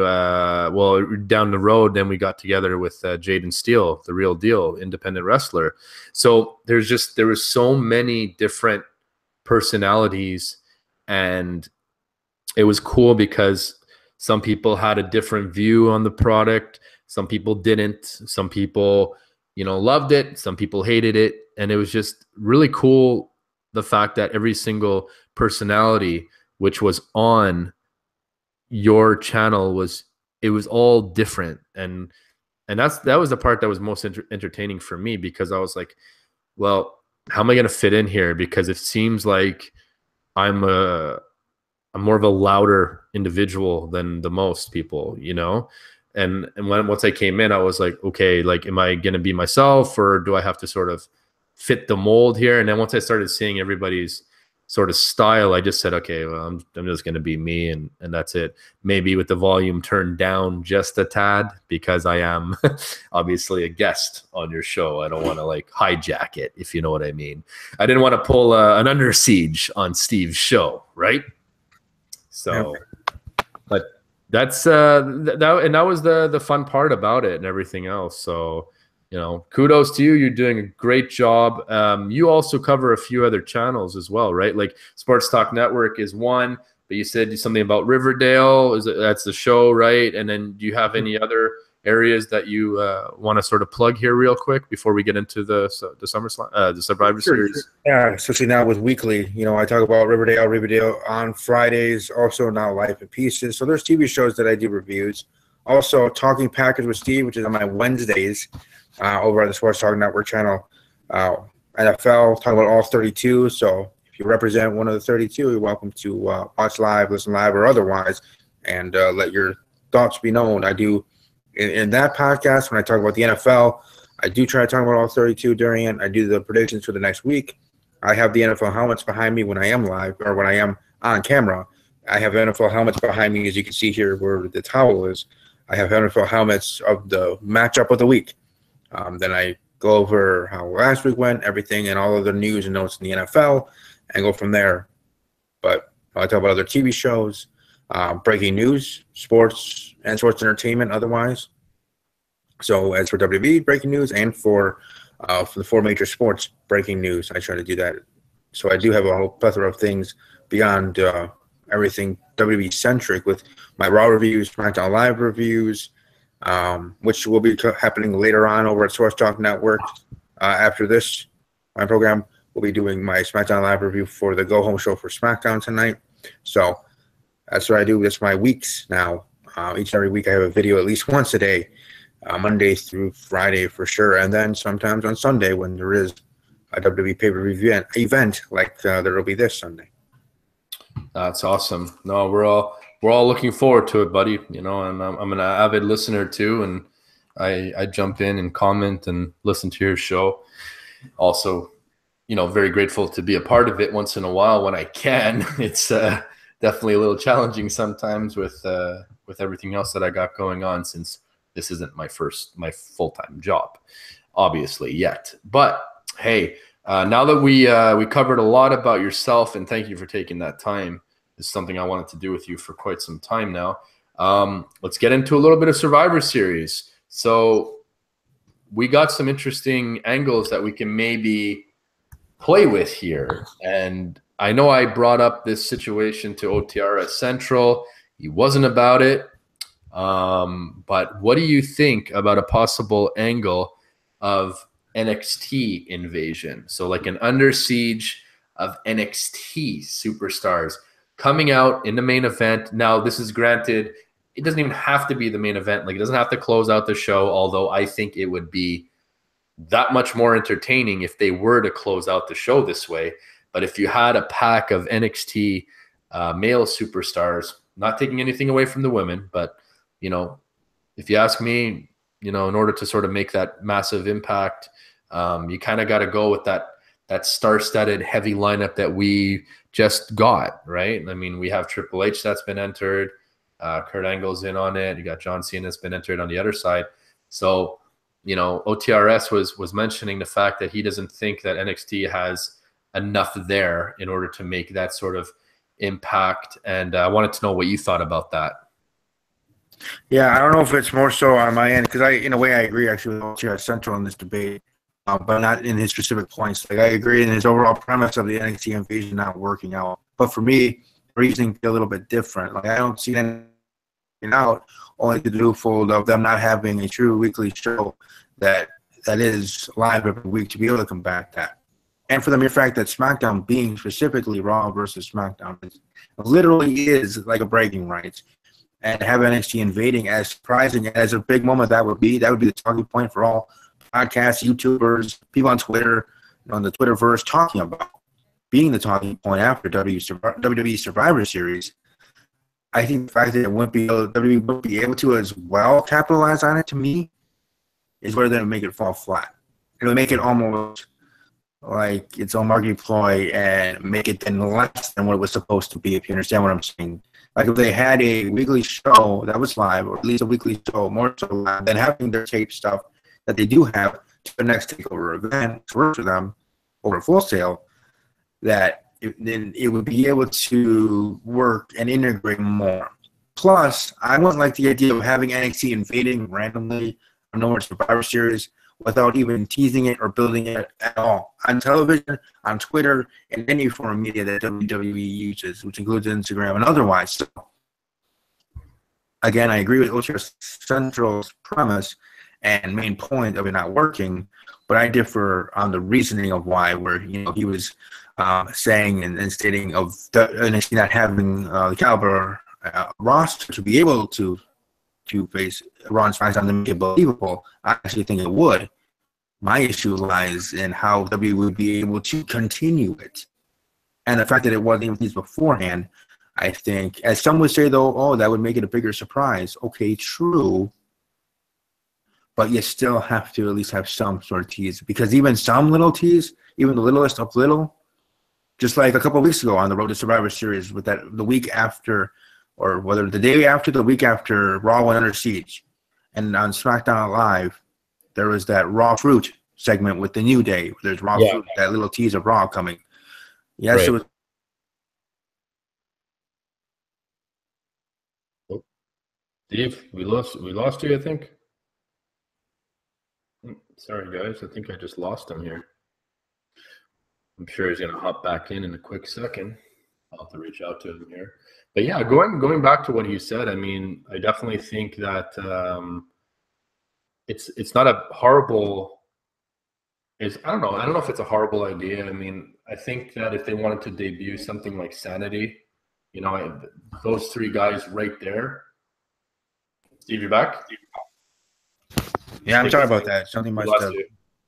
down the road, then we got together with Jaden Steele, the Real Deal independent wrestler. So there was so many different personalities, and it was cool because some people had a different view on the product, some people didn't, some people loved it, some people hated it, and it was just really cool, the fact that every single personality which was on your channel was all different, and that was the part that was most entertaining for me, because I was like, well, how am I going to fit in here? Because it seems like I'm more of a louder individual than the most people, and once I came in, I was like, okay, like, am I going to be myself, or do I have to sort of fit the mold here? And then once I started seeing everybody's sort of style, I just said, okay, well, I'm just going to be me, and that's it. Maybe with the volume turned down just a tad, because I am obviously a guest on your show. I don't want to like hijack it, if you know what I mean. I didn't want to pull an Under Siege on Steve's show, right? So, but that's that was the fun part about it and everything else. So, kudos to you. You're doing a great job. You also cover a few other channels as well, right? Like Sports Talk Network is one, but you said something about Riverdale. That's the show, right? And then do you have any other areas that you want to sort of plug here real quick before we get into the SummerSlam, the Survivor Series? Yeah, especially now with weekly. You know, I talk about Riverdale on Fridays, also now Life in Pieces. So there's TV shows that I do reviews. Also, Talking Packers with Steve, which is on my Wednesdays over at the Sports Talk Network channel. NFL, talking about all 32. So if you represent one of the 32, you're welcome to watch live, listen live, or otherwise, and let your thoughts be known. I do, in that podcast, when I talk about the NFL, I do try to talk about all 32 during it. I do the predictions for the next week. I have the NFL helmets behind me when I am live, or when I am on camera. I have NFL helmets behind me, as you can see here where the towel is. I have NFL helmets of the matchup of the week. Then I go over how last week went, everything, and all of the news and notes in the NFL, and go from there. But I talk about other TV shows, breaking news, sports, and sports entertainment otherwise. So as for WWE, breaking news, and for the 4 major sports, breaking news, I try to do that. So I do have a whole plethora of things beyond everything WWE-centric with my Raw reviews, SmackDown Live reviews, which will be happening later on over at Source Talk Network. After this, my program will be doing my SmackDown Live review for the Go Home show for SmackDown tonight. So that's what I do. That's my weeks now. Each and every week I have a video at least once a day, Monday through Friday for sure, and then sometimes on Sunday when there is a WWE pay-per-view event like there will be this Sunday. That's awesome. No, we're all looking forward to it, buddy. You know, and I'm an avid listener too, and I jump in and comment and listen to your show. Also, you know, very grateful to be a part of it once in a while when I can. It's definitely a little challenging sometimes with everything else that I got going on, since this isn't my full-time job, obviously, yet. But hey, now that we covered a lot about yourself, and thank you for taking that time. It's something I wanted to do with you for quite some time now. Let's get into a little bit of Survivor Series. So we got some interesting angles that we can maybe play with here. And I know I brought up this situation to OTR at Central. He wasn't about it. But what do you think about a possible angle of NXT Invasion? So like an under siege of NXT superstars coming out in the main event. Now, this is granted, it doesn't even have to be the main event. Like, it doesn't have to close out the show, although I think it would be that much more entertaining if they were to close out the show this way. But if you had a pack of NXT male superstars, not taking anything away from the women, but, you know, if you ask me, you know, in order to sort of make that massive impact, you kind of got to go with that star-studded heavy lineup that we just got, right? I mean, we have Triple H that's been entered. Kurt Angle's in on it. You got John Cena that's been entered on the other side. So, you know, OTRS was mentioning the fact that he doesn't think that NXT has enough there in order to make that sort of impact. And I wanted to know what you thought about that. Yeah, I don't know if it's more so on my end, because in a way, I agree actually with OTR Central in this debate. But not in his specific points. Like, I agree in his overall premise of the NXT Invasion not working out. But for me, reasoning a little bit different. Like, I don't see them out only to do fold of them not having a true weekly show that is live every week to be able to combat that. And for the mere fact that SmackDown being specifically Raw versus SmackDown literally is like a bragging rights. And have NXT invading, as surprising as a big moment that would be the talking point for all podcasts, YouTubers, people on Twitter, on the Twitterverse, talking about being the talking point after WWE Survivor Series. I think the fact that WWE wouldn't be able to as well capitalize on it, to me, is where they'll make it fall flat. It'll make it almost like its own marketing ploy and make it then less than what it was supposed to be, if you understand what I'm saying. Like, if they had a weekly show that was live, or at least a weekly show more so live, than having their tape stuff that they do have to the next takeover event for them over Full Sail, that then it would be able to work and integrate more. Plus, I wouldn't like the idea of having NXT invading randomly on nowhere Survivor Series without even teasing it or building it at all on television, on Twitter, and any form of media that WWE uses, which includes Instagram and otherwise. So again, I agree with Ultra's central premise and main point of it not working, but I differ on the reasoning of why, where, you know, he was saying and stating of the NXT not having the caliber roster to be able to face Raw and SmackDown to make it believable. I actually think it would. My issue lies in how WWE would be able to continue it. And the fact that it wasn't even released beforehand, I think, as some would say, though, oh, that would make it a bigger surprise. Okay, true. But you still have to at least have some sort of tease. Because even some little tease, even the littlest of little, just like a couple of weeks ago on the Road to Survivor Series, with that the week after, or whether the day after, the week after Raw went under siege. And on SmackDown Live, there was that Raw Fruit segment with the New Day. There's Raw Fruit, that little tease of Raw coming. Yes, it was. Oh, Steve, we lost you, I think. Sorry, guys. I think I just lost him here. I'm sure he's going to hop back in a quick second. I'll have to reach out to him here. But yeah, going back to what he said, I mean, I definitely think that it's not a horrible. I don't know if it's a horrible idea. I mean, I think that if they wanted to debut something like Sanity, you know, those three guys right there. Steve, you're back? Yeah, I'm sorry about that. Something must have.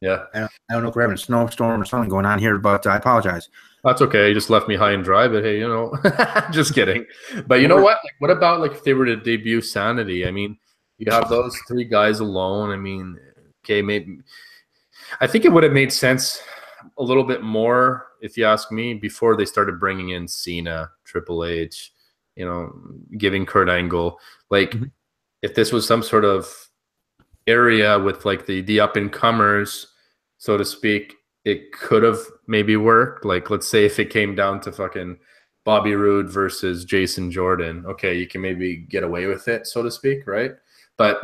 Yeah. I don't know if we're having a snowstorm or something going on here, but I apologize. That's okay. You just left me high and dry, but hey, you know, just kidding. But you know what? Like, what about like if they were to debut Sanity? I mean, you have those three guys alone. I mean, okay, maybe. I think it would have made sense a little bit more, if you ask me, before they started bringing in Cena, Triple H, you know, giving Kurt Angle. Like, if this was some sort of area with like the up and comers, so to speak, it could have maybe worked. Like, let's say if it came down to fucking Bobby Roode versus Jason Jordan, okay, you can maybe get away with it, so to speak, right? But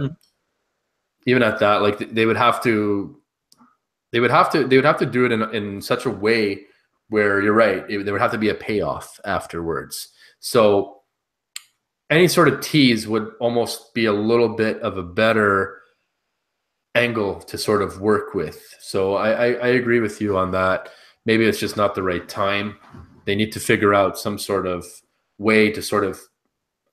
even at that, like they would have to do it in such a way where you're right. There would have to be a payoff afterwards. So any sort of tease would almost be a little bit of a better angle to sort of work with. So I agree with you on that. Maybe it's just not the right time. They need to figure out some sort of way to sort of,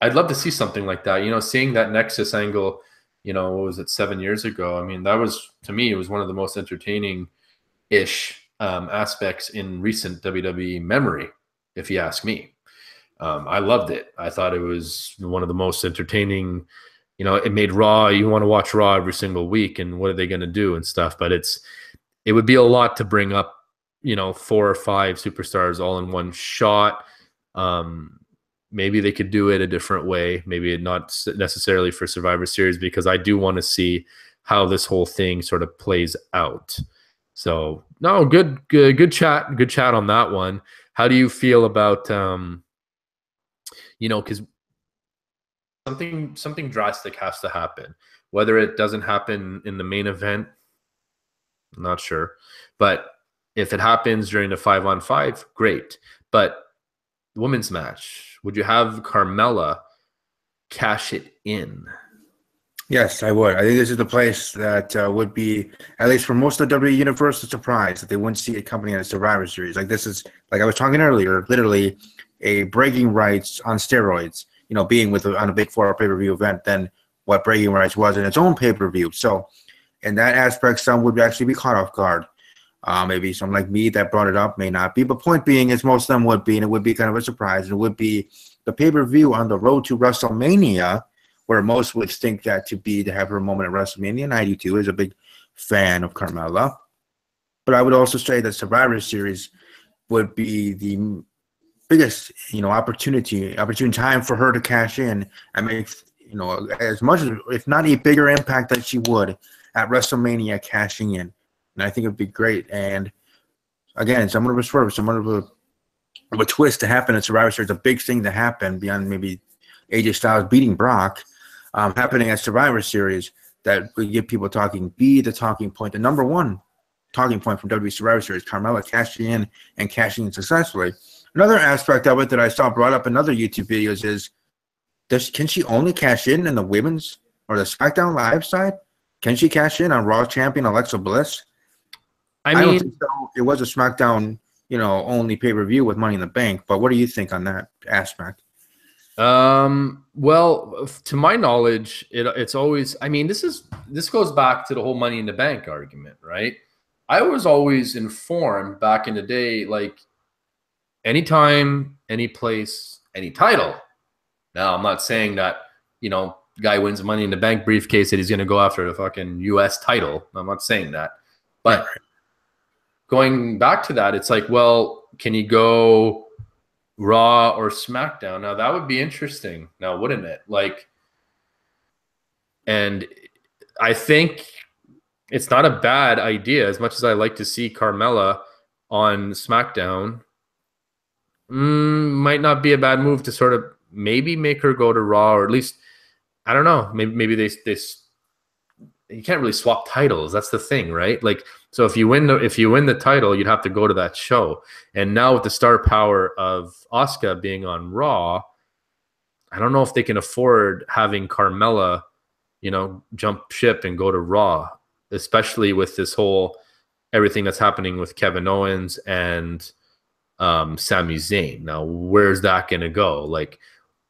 I'd love to see something like that. You know, seeing that Nexus angle, you know, what was it, 7 years ago? I mean, that was, to me, it was one of the most entertaining-ish aspects in recent WWE memory, if you ask me. I loved it. I thought it was one of the most entertaining. You know, it made Raw, you want to watch Raw every single week, and what are they going to do and stuff. But it would be a lot to bring up, you know, 4 or 5 superstars all in one shot. Maybe they could do it a different way. Maybe not necessarily for Survivor Series, because I do want to see how this whole thing sort of plays out. So, no, good chat on that one. How do you feel about, you know, because something drastic has to happen. Whether it doesn't happen in the main event, I'm not sure. But if it happens during the 5-on-5, great. But the women's match, would you have Carmella cash it in? Yes, I would. I think this is the place that would be, at least for most of the WWE Universe, a surprise that they wouldn't see it coming in a Survivor Series. Like, this is, like I was talking earlier, literally a bragging rights on steroids. You know, being on a Big 4 pay-per-view event than what bragging rights was in its own pay-per-view. So, in that aspect, some would actually be caught off guard. Maybe someone like me that brought it up may not be. But point being is most of them would be, and it would be kind of a surprise. It would be the pay-per-view on the road to WrestleMania, where most would think that to have her moment at WrestleMania, and I do too, is a big fan of Carmella. But I would also say that Survivor Series would be the biggest, you know, opportune time for her to cash in and make, you know, as much as, if not a bigger impact that she would at WrestleMania cashing in. And I think it would be great. And again, somewhat of a swerve, somewhat of a twist to happen at Survivor Series, a big thing to happen beyond maybe AJ Styles beating Brock, happening at Survivor Series that would get people talking, be the talking point, the number one talking point from WWE Survivor Series, Carmella cashing in and cashing in successfully. Another aspect of it that I saw brought up in other YouTube videos is Can she only cash in the women's or the SmackDown Live side? Can she cash in on Raw champion Alexa Bliss? I don't think so. It was a SmackDown, only pay-per-view with Money in the Bank. But what do you think on that aspect? Well, to my knowledge, it's always, I mean, this goes back to the whole Money in the Bank argument, right? I was always informed back in the day, like anytime, any place, any title. Now, I'm not saying that, guy wins a Money in the Bank briefcase that he's going to go after the fucking US title. I'm not saying that. But going back to that, it's like, well, can he go Raw or SmackDown? Now, that would be interesting. Now, wouldn't it? Like, and I think it's not a bad idea. As much as I like to see Carmella on SmackDown, might not be a bad move to sort of maybe make her go to Raw, or at least, I don't know, maybe they you can't really swap titles. That's the thing, right? Like, so if you win the title, you'd have to go to that show. And now with the star power of Asuka being on Raw, I don't know if they can afford having Carmella, jump ship and go to Raw, especially with this whole everything that's happening with Kevin Owens and Sami Zayn. Now, where's that going to go? Like,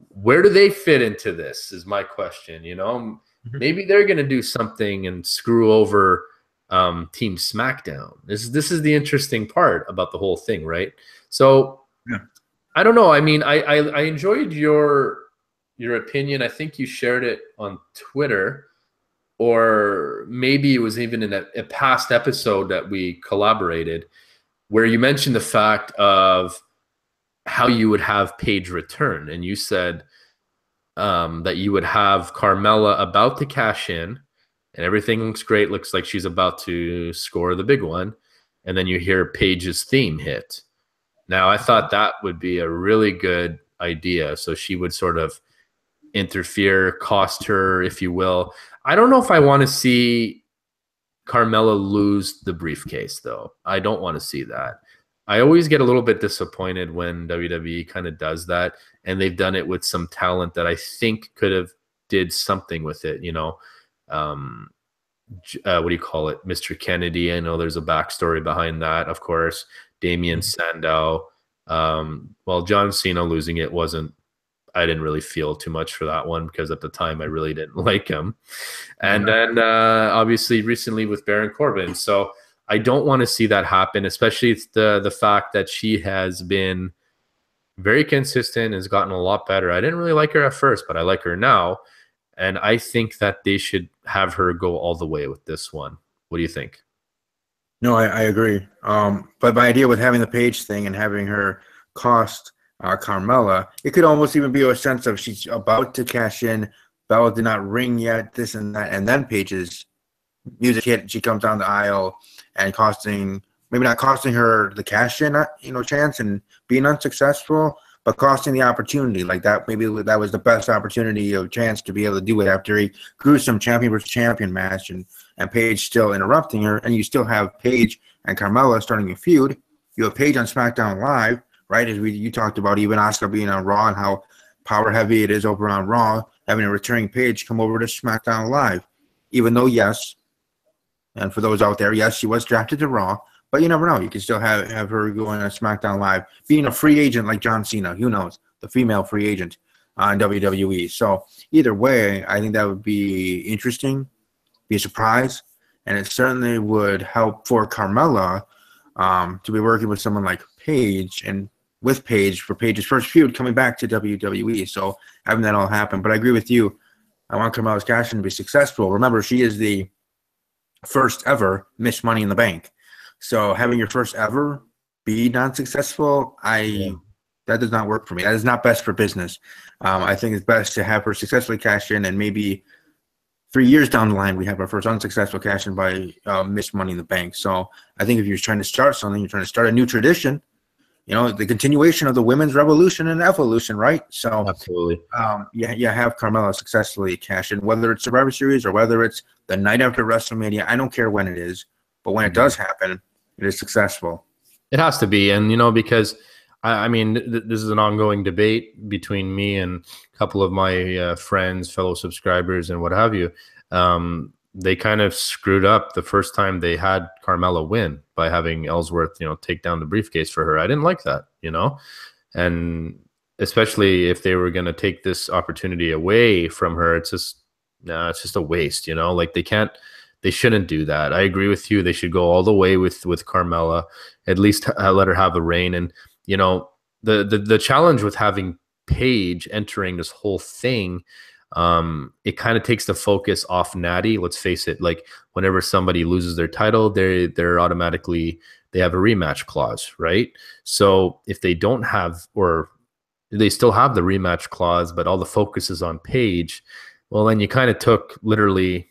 where do they fit into this is my question. Maybe they're going to do something and screw over Team SmackDown. This is the interesting part about the whole thing, right? So I don't know. I mean, I enjoyed your opinion. I think you shared it on Twitter, or maybe it was even in a past episode that we collaborated, where you mentioned the fact of how you would have Paige return. And you said that you would have Carmella about to cash in, and everything looks great. Looks like she's about to score the big one. And then you hear Paige's theme hit. Now, I thought that would be a really good idea. So she would sort of interfere, cost her, if you will. I don't know if I want to see Carmella lose the briefcase, though. I don't want to see that. I always get a little bit disappointed when WWE kind of does that, and they've done it with some talent that I think could have did something with it. What do you call it? Mr. Kennedy. I know there's a backstory behind that, of course. Damian Sandow. Well, John Cena losing it I didn't really feel too much for that one, because at the time I really didn't like him. And then obviously recently with Baron Corbin. So I don't want to see that happen, especially the fact that she has been very consistent, has gotten a lot better. I didn't really like her at first, but I like her now. And I think that they should have her go all the way with this one. What do you think? No, I agree. But my idea with having the Paige thing and having her cost Carmella, it could almost even be a sense of she's about to cash in. Bella did not ring yet, this and that. And then Paige's music hit, and she comes down the aisle and maybe not costing her the cash in, chance and being unsuccessful, but costing the opportunity like that. Maybe that was the best opportunity or chance to be able to do it after a gruesome champion versus champion match, and Paige still interrupting her, and you still have Paige and Carmella starting a feud. You have Paige on SmackDown Live, right? As you talked about, even Asuka being on Raw and how power heavy it is over on Raw, having a returning Paige come over to SmackDown Live, even though yes. And for those out there, yes, she was drafted to Raw, but you never know. You can still have her going on SmackDown Live, being a free agent like John Cena. Who knows? The female free agent on WWE. So either way, I think that would be interesting, be a surprise, and it certainly would help for Carmella to be working with someone like Paige, and with Paige for Paige's first feud coming back to WWE. So having that all happen. But I agree with you. I want Carmella's cash in to be successful. Remember, she is the first ever Miss Money in the Bank. So having your first ever be non-successful, that does not work for me. That is not best for business. I think it's best to have her successfully cash in, and maybe 3 years down the line, we have our first unsuccessful cash in by Miss Money in the Bank. So I think if you're trying to start something, you're trying to start a new tradition, the continuation of the women's revolution and evolution, right? So absolutely. You have Carmella successfully cash in, whether it's Survivor Series or whether it's the night after WrestleMania. I don't care when it is, but when it does happen, it is successful. It has to be. And, because I mean, this is an ongoing debate between me and a couple of my friends, fellow subscribers, and what have you. They kind of screwed up the first time they had Carmella win by having Ellsworth, take down the briefcase for her. I didn't like that, and especially if they were going to take this opportunity away from her, it's just a waste, like they shouldn't do that. I agree with you. They should go all the way with Carmella, at least let her have a reign. And, the challenge with having Paige entering this whole thing, it kind of takes the focus off Natty. Let's face it, like whenever somebody loses their title, they're automatically, they have a rematch clause, right? So if they don't have, or they still have the rematch clause, but all the focus is on Paige, well, then you kind of took literally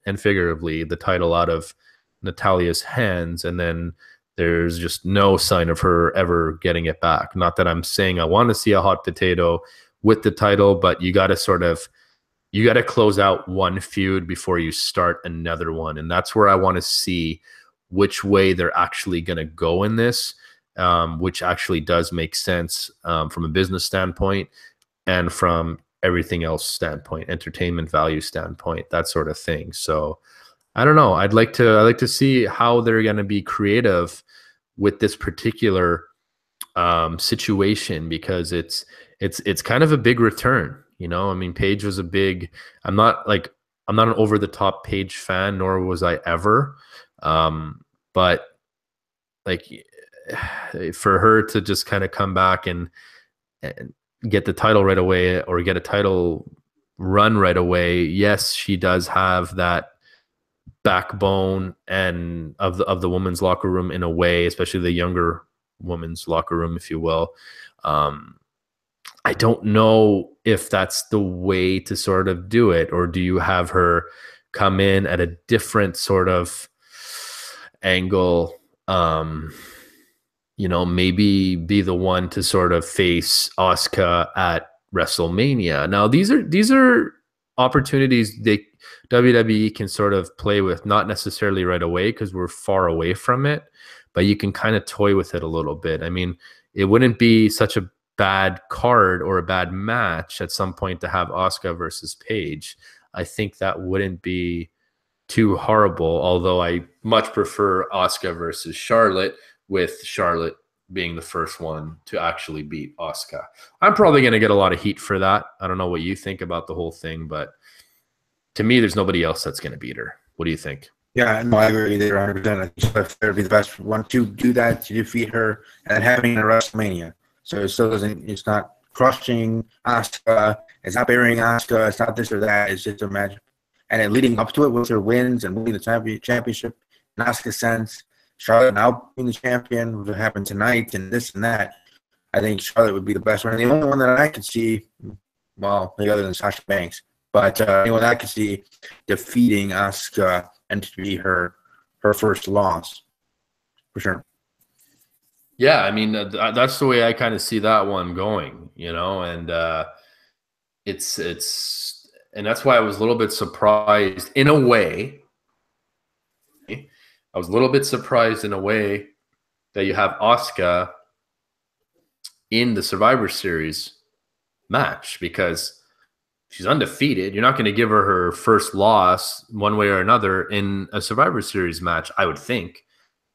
and figuratively the title out of Natalia's hands, and then there's just no sign of her ever getting it back. Not that I'm saying I want to see a hot potato with the title, but you got to close out one feud before you start another one. And that's where I want to see which way they're actually going to go in this, which actually does make sense from a business standpoint and from everything else standpoint, entertainment value standpoint, that sort of thing. So I don't know. I'd like to see how they're going to be creative with this particular situation, because it's kind of a big return. I mean, Paige was I'm not an over the top Paige fan, nor was I ever. But like for her to just kind of come back and get the title right away, or get a title run right away. Yes, she does have that backbone and of the women's locker room in a way, especially the younger women's locker room, if you will. I don't know if that's the way to sort of do it, or do you have her come in at a different sort of angle? Maybe be the one to sort of face Asuka at WrestleMania. Now, these are opportunities WWE can sort of play with, not necessarily right away because we're far away from it, but you can kind of toy with it a little bit. I mean, it wouldn't be such a bad card or a bad match at some point to have Asuka versus Paige. I think that wouldn't be too horrible, although I much prefer Asuka versus Charlotte, with Charlotte being the first one to actually beat Asuka. I'm probably going to get a lot of heat for that. I don't know what you think about the whole thing, but to me, there's nobody else that's going to beat her. What do you think? Yeah, no, I agree there 100%. I think Swift would be the best one to do that, to defeat her, and having a WrestleMania. So it still it's not crushing Asuka, it's not burying Asuka, it's not this or that, it's just a match. And then leading up to it with her wins and winning the championship, in Asuka's sense, Charlotte now being the champion, what happened tonight, and this and that, I think Charlotte would be the best one. And the only one that I could see, well, maybe other than Sasha Banks, but anyone I could see defeating Asuka and to be her first loss, for sure. Yeah, I mean, that's the way I kind of see that one going, and and that's why I was a little bit surprised in a way. I was a little bit surprised in a way that you have Asuka in the Survivor Series match, because she's undefeated. You're not going to give her first loss one way or another in a Survivor Series match, I would think,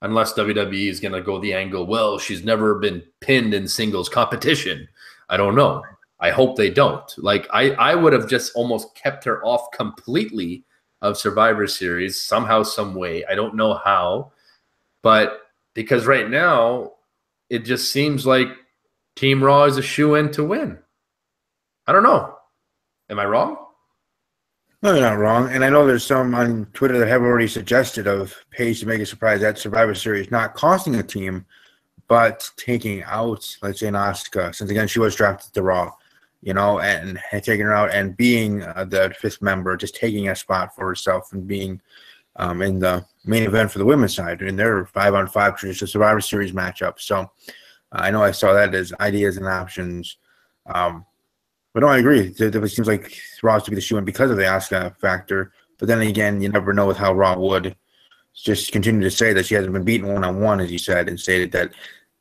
unless WWE is going to go the angle, well, she's never been pinned in singles competition. I don't know. I hope they don't. Like, I would have just almost kept her off completely of Survivor Series somehow, some way. I don't know how, but because right now it just seems like Team Raw is a shoe-in to win. I don't know. Am I wrong? No, you're not wrong. And I know there's some on Twitter that have already suggested of Paige to make a surprise at Survivor Series, not costing a team, but taking out, let's say, an Asuka, since again she was drafted to Raw, and taking her out and being the fifth member, just taking a spot for herself and being in the main event for the women's side in their 5-on-5 traditional Survivor Series matchup. So I know I saw that as ideas and options. But no, I agree. It seems like Raw is to be the shoe-in because of the Asuka factor. But then again, you never know with how Raw would just continue to say that she hasn't been beaten one-on-one, as you said, and stated that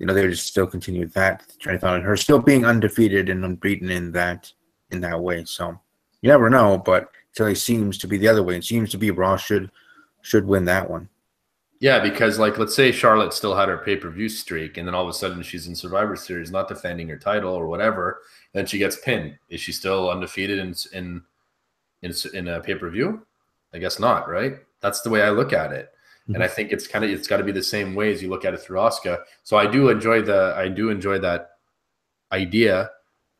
they just still continue that train of thought, and her still being undefeated and unbeaten in that way. So you never know, but it really seems to be the other way. It seems to be Raw should win that one. Yeah, because like let's say Charlotte still had her pay-per-view streak, and then all of a sudden she's in Survivor Series, not defending her title or whatever, and she gets pinned. Is she still undefeated in a pay-per-view? I guess not, right? That's the way I look at it. Mm-hmm. And I think it's got to be the same way as you look at it through Asuka. So I do enjoy that idea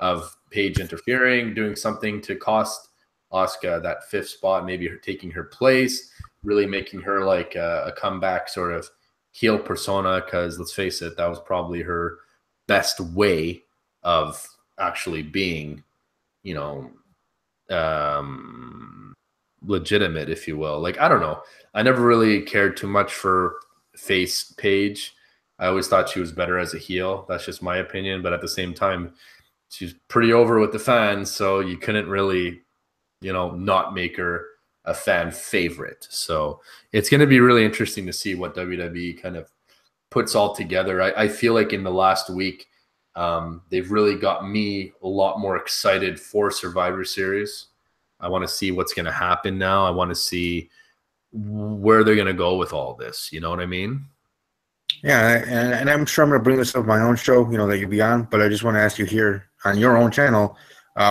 of Paige interfering, doing something to cost Asuka that 5th spot, maybe her taking her place, really making her like a comeback sort of heel persona, because let's face it, that was probably her best way of actually being, legitimate, if you will. Like, I don't know. I never really cared too much for face Paige. I always thought she was better as a heel. That's just my opinion. But at the same time, she's pretty over with the fans, so you couldn't really, not make her a fan favorite. So it's going to be really interesting to see what WWE kind of puts all together. I feel like in the last week, they've really got me a lot more excited for Survivor Series. I want to see what's going to happen now. I want to see where they're going to go with all this. You know what I mean? Yeah, and I'm sure I'm going to bring this up my own show, that you'll be on, but I just want to ask you here on your own channel,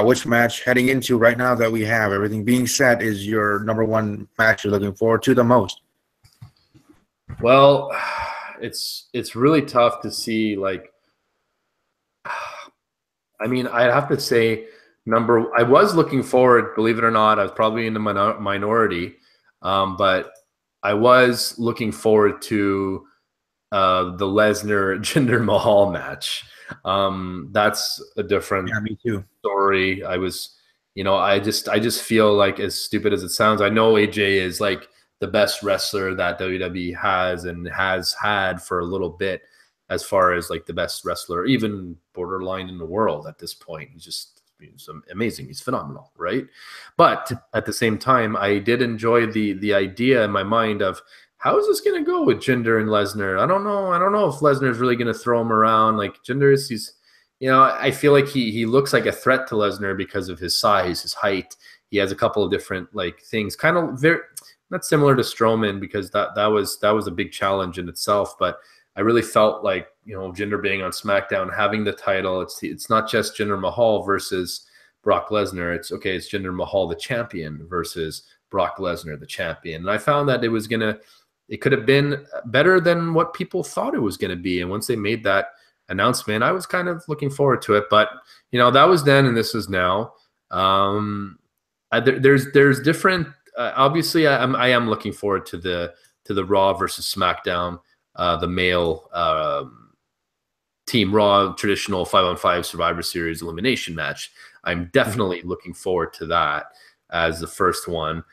which match heading into right now that we have, everything being set, is your number one match you're looking forward to the most? Well, it's really tough to see, like, I mean, I'd have to say I was looking forward, believe it or not, I was probably in the minority, but I was looking forward to the Lesnar Jinder Mahal match. That's a different me too. story. I was, I just feel like, as stupid as it sounds, I know AJ is like the best wrestler that WWE has and has had for a little bit, as far as like the best wrestler, even borderline in the world at this point. He's amazing. He's phenomenal, right? But at the same time, I did enjoy the idea in my mind of, how is this going to go with Jinder and Lesnar? I don't know if Lesnar is really going to throw him around. Like, Jinder is, I feel like he looks like a threat to Lesnar because of his size, his height. He has a couple of different like things, kind of very not similar to Strowman, because that was a big challenge in itself. But I really felt like, Jinder being on SmackDown, having the title, it's not just Jinder Mahal versus Brock Lesnar. It's Jinder Mahal, the champion, versus Brock Lesnar, the champion. And I found that it could have been better than what people thought it was going to be. And once they made that announcement, I was kind of looking forward to it. But, that was then and this is now. There's different, obviously I am looking forward to the Raw versus SmackDown, the male Team Raw traditional 5-on-5 Survivor Series elimination match. I'm definitely looking forward to that as the first one.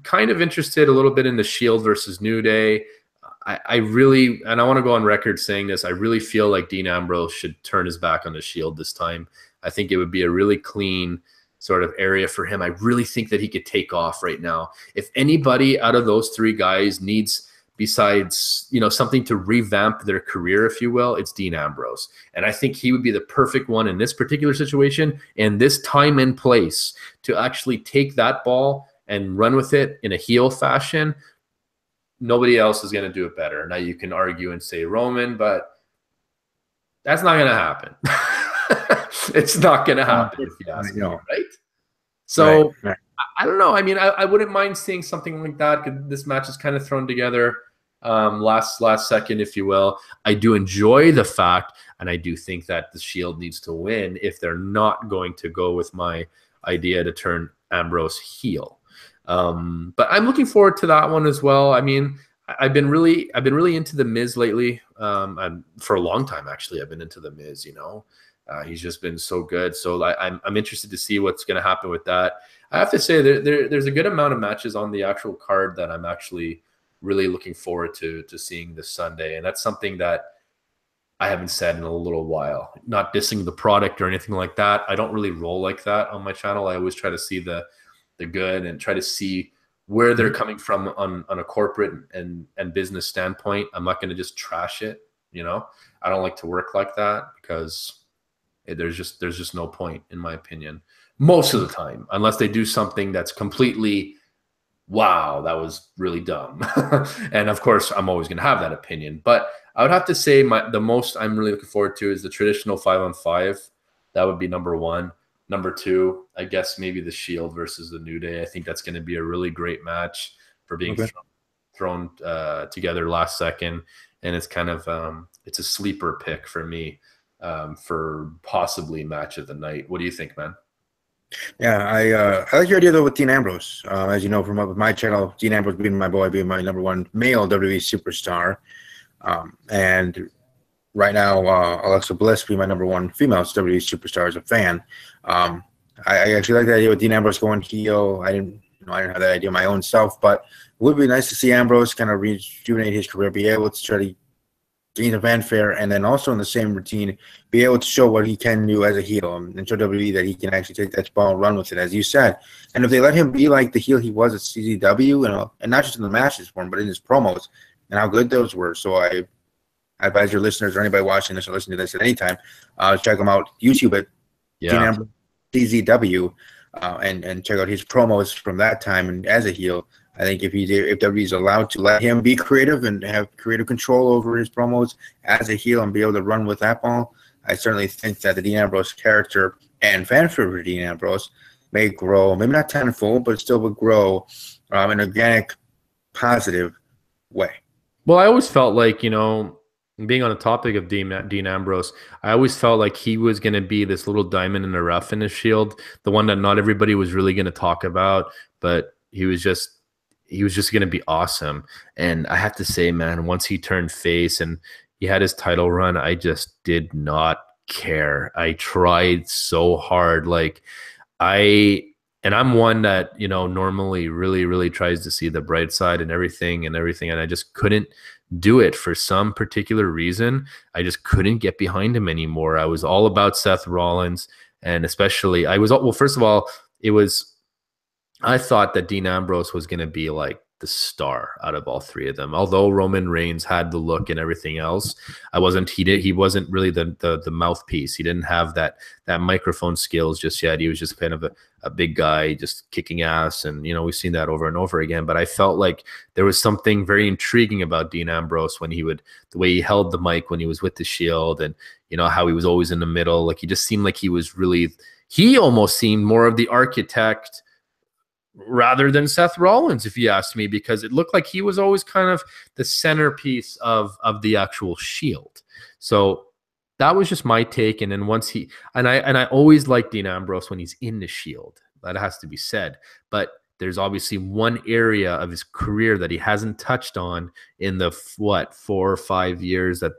Kind of interested a little bit in the Shield versus New Day. I really, and I want to go on record saying this, I really feel like Dean Ambrose should turn his back on the Shield this time. I think it would be a really clean sort of area for him. I really think that he could take off right now. If anybody out of those three guys needs, besides, something to revamp their career, if you will, it's Dean Ambrose. And I think he would be the perfect one in this particular situation and this time and place to actually take that ball and run with it in a heel fashion. Nobody else is going to do it better. Now you can argue and say Roman, but that's not going to happen. It's not going to happen, if you ask me, right? So right. I don't know. I mean, I wouldn't mind seeing something like that, because this match is kind of thrown together last second, if you will. I do enjoy the fact, and I do think that the Shield needs to win if they're not going to go with my idea to turn Ambrose heel. But I'm looking forward to that one as well. I mean, I've been really into the Miz lately. And for a long time, actually, I've been into the Miz. He's just been so good. So I'm interested to see what's going to happen with that. I have to say there's a good amount of matches on the actual card that I'm actually really looking forward to seeing this Sunday, and that's something that I haven't said in a little while. Not dissing the product or anything like that. I don't really roll like that on my channel. I always try to see the good and try to see where they're coming from on a corporate and business standpoint. I'm not going to just trash it. You know, I don't like to work like that because there's just no point, in my opinion, most of the time, unless they do something that's completely, wow, that was really dumb. And of course, I'm always going to have that opinion. But I would have to say the most I'm really looking forward to is the traditional 5-on-5. That would be number one. Number two, I guess maybe the Shield versus the New Day. I think that's going to be a really great match for being thrown together last second. And it's kind of it's a sleeper pick for me for possibly match of the night. What do you think, man? Yeah, I like your idea though with Dean Ambrose. As you know from my channel, Dean Ambrose being my boy, being my #1 male WWE superstar, and right now Alexa Bliss being my #1 female WWE superstar as a fan. I actually like the idea with Dean Ambrose going heel. I didn't have that idea my own self, but it would be nice to see Ambrose kind of rejuvenate his career, be able to try to gain a fanfare, and then also in the same routine, be able to show what he can do as a heel and show WWE that he can actually take that ball and run with it, as you said. And if they let him be like the heel he was at CZW, and not just in the matches for him, but in his promos, and how good those were. So I advise your listeners or anybody watching this or listening to this at any time, check him out YouTube at Dean Ambrose CZW, and check out his promos from that time and as a heel. I think if WWE's allowed to let him be creative and have creative control over his promos as a heel and be able to run with that ball, I certainly think that the Dean Ambrose character and fanfare for Dean Ambrose may grow, maybe not tenfold, but it still would grow in an organic, positive way. Well, I always felt like, being on the topic of Dean Ambrose, I always felt like he was going to be this little diamond in the rough in his Shield, the one that not everybody was really going to talk about, but he was just going to be awesome. And I have to say, man, once he turned face and he had his title run, I just did not care. I tried so hard. And I'm one that, normally really, really tries to see the bright side and everything. And I just couldn't do it for some particular reason. I just couldn't get behind him anymore. I was all about Seth Rollins. And especially first of all, I thought that Dean Ambrose was going to be like the star out of all three of them. Although Roman Reigns had the look and everything else, he wasn't really the mouthpiece. He didn't have that microphone skills just yet. He was just kind of a big guy just kicking ass. And, we've seen that over and over again. But I felt like there was something very intriguing about Dean Ambrose when the way he held the mic when he was with the Shield, and, how he was always in the middle. Like, he just seemed like he almost seemed more of the architect rather than Seth Rollins, if you asked me, because it looked like he was always kind of the centerpiece of the actual Shield. So that was just my take. And then I always like Dean Ambrose when he's in the Shield. That has to be said. But there's obviously one area of his career that he hasn't touched on in the 4 or 5 years that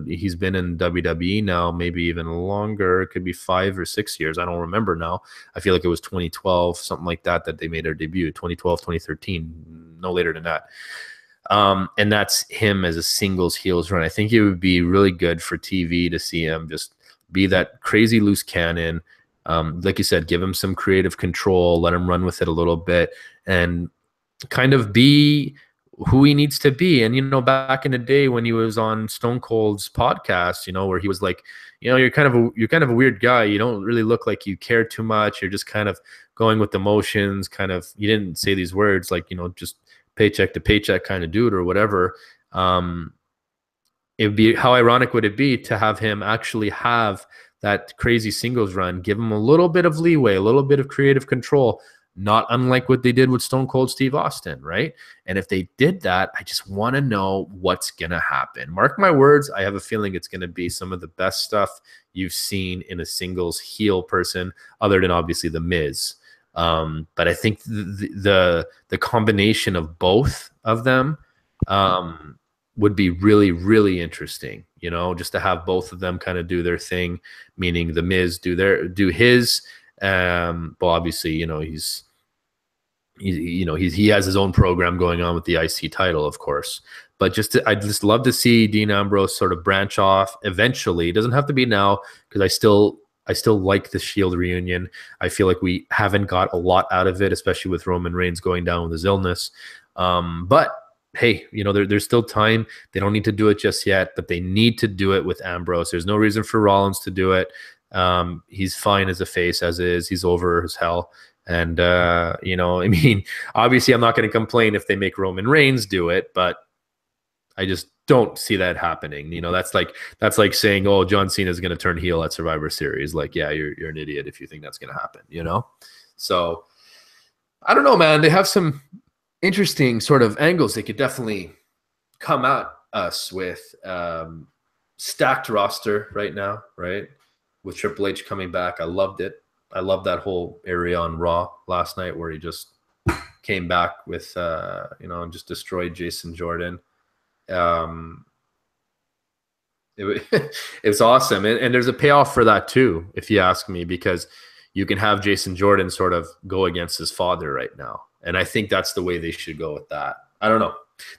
he's been in WWE now, maybe even longer. It could be 5 or 6 years. I don't remember now. I feel like it was 2012, something like that they made their debut, 2012, 2013, no later than that. And that's him as a singles heels run. I think it would be really good for TV to see him just be that crazy loose cannon. Like you said, give him some creative control, let him run with it a little bit, and kind of be who he needs to be. And, back in the day when he was on Stone Cold's podcast, where he was like, you're kind of a weird guy. You don't really look like you care too much. You're just kind of going with the motions, he didn't say these words like, just paycheck to paycheck kind of dude or whatever. It would be, how ironic would it be to have him actually have that crazy singles run, give him a little bit of leeway, a little bit of creative control, not unlike what they did with Stone Cold Steve Austin, right? And if they did that, I just want to know what's going to happen. Mark my words, I have a feeling it's going to be some of the best stuff you've seen in a singles heel person, other than obviously The Miz. But I think the combination of both of them would be really, really interesting, just to have both of them kind of do their thing, meaning The Miz do his. Well, obviously, he has his own program going on with the IC title, of course. But I'd just love to see Dean Ambrose sort of branch off eventually. It doesn't have to be now, because I still like the Shield reunion. I feel like we haven't got a lot out of it, especially with Roman Reigns going down with his illness. But hey, you know, there's still time. They don't need to do it just yet, but they need to do it with Ambrose. There's no reason for Rollins to do it. He's fine as a face as is. He's over as hell. And, you know, I mean, obviously I'm not going to complain if they make Roman Reigns do it, but I just don't see that happening. You know, that's like saying, oh, John Cena is going to turn heel at Survivor Series. Like, yeah, you're an idiot if you think that's going to happen, you know? So I don't know, man. They have some interesting sort of angles they could definitely come at us with. Stacked roster right now, right? With Triple H coming back. I loved it. I loved that whole area on Raw last night where he just came back with, you know, and just destroyed Jason Jordan. It was awesome. And there's a payoff for that too, if you ask me, because you can have Jason Jordan sort of go against his father right now. And I think that's the way they should go with that. I don't know.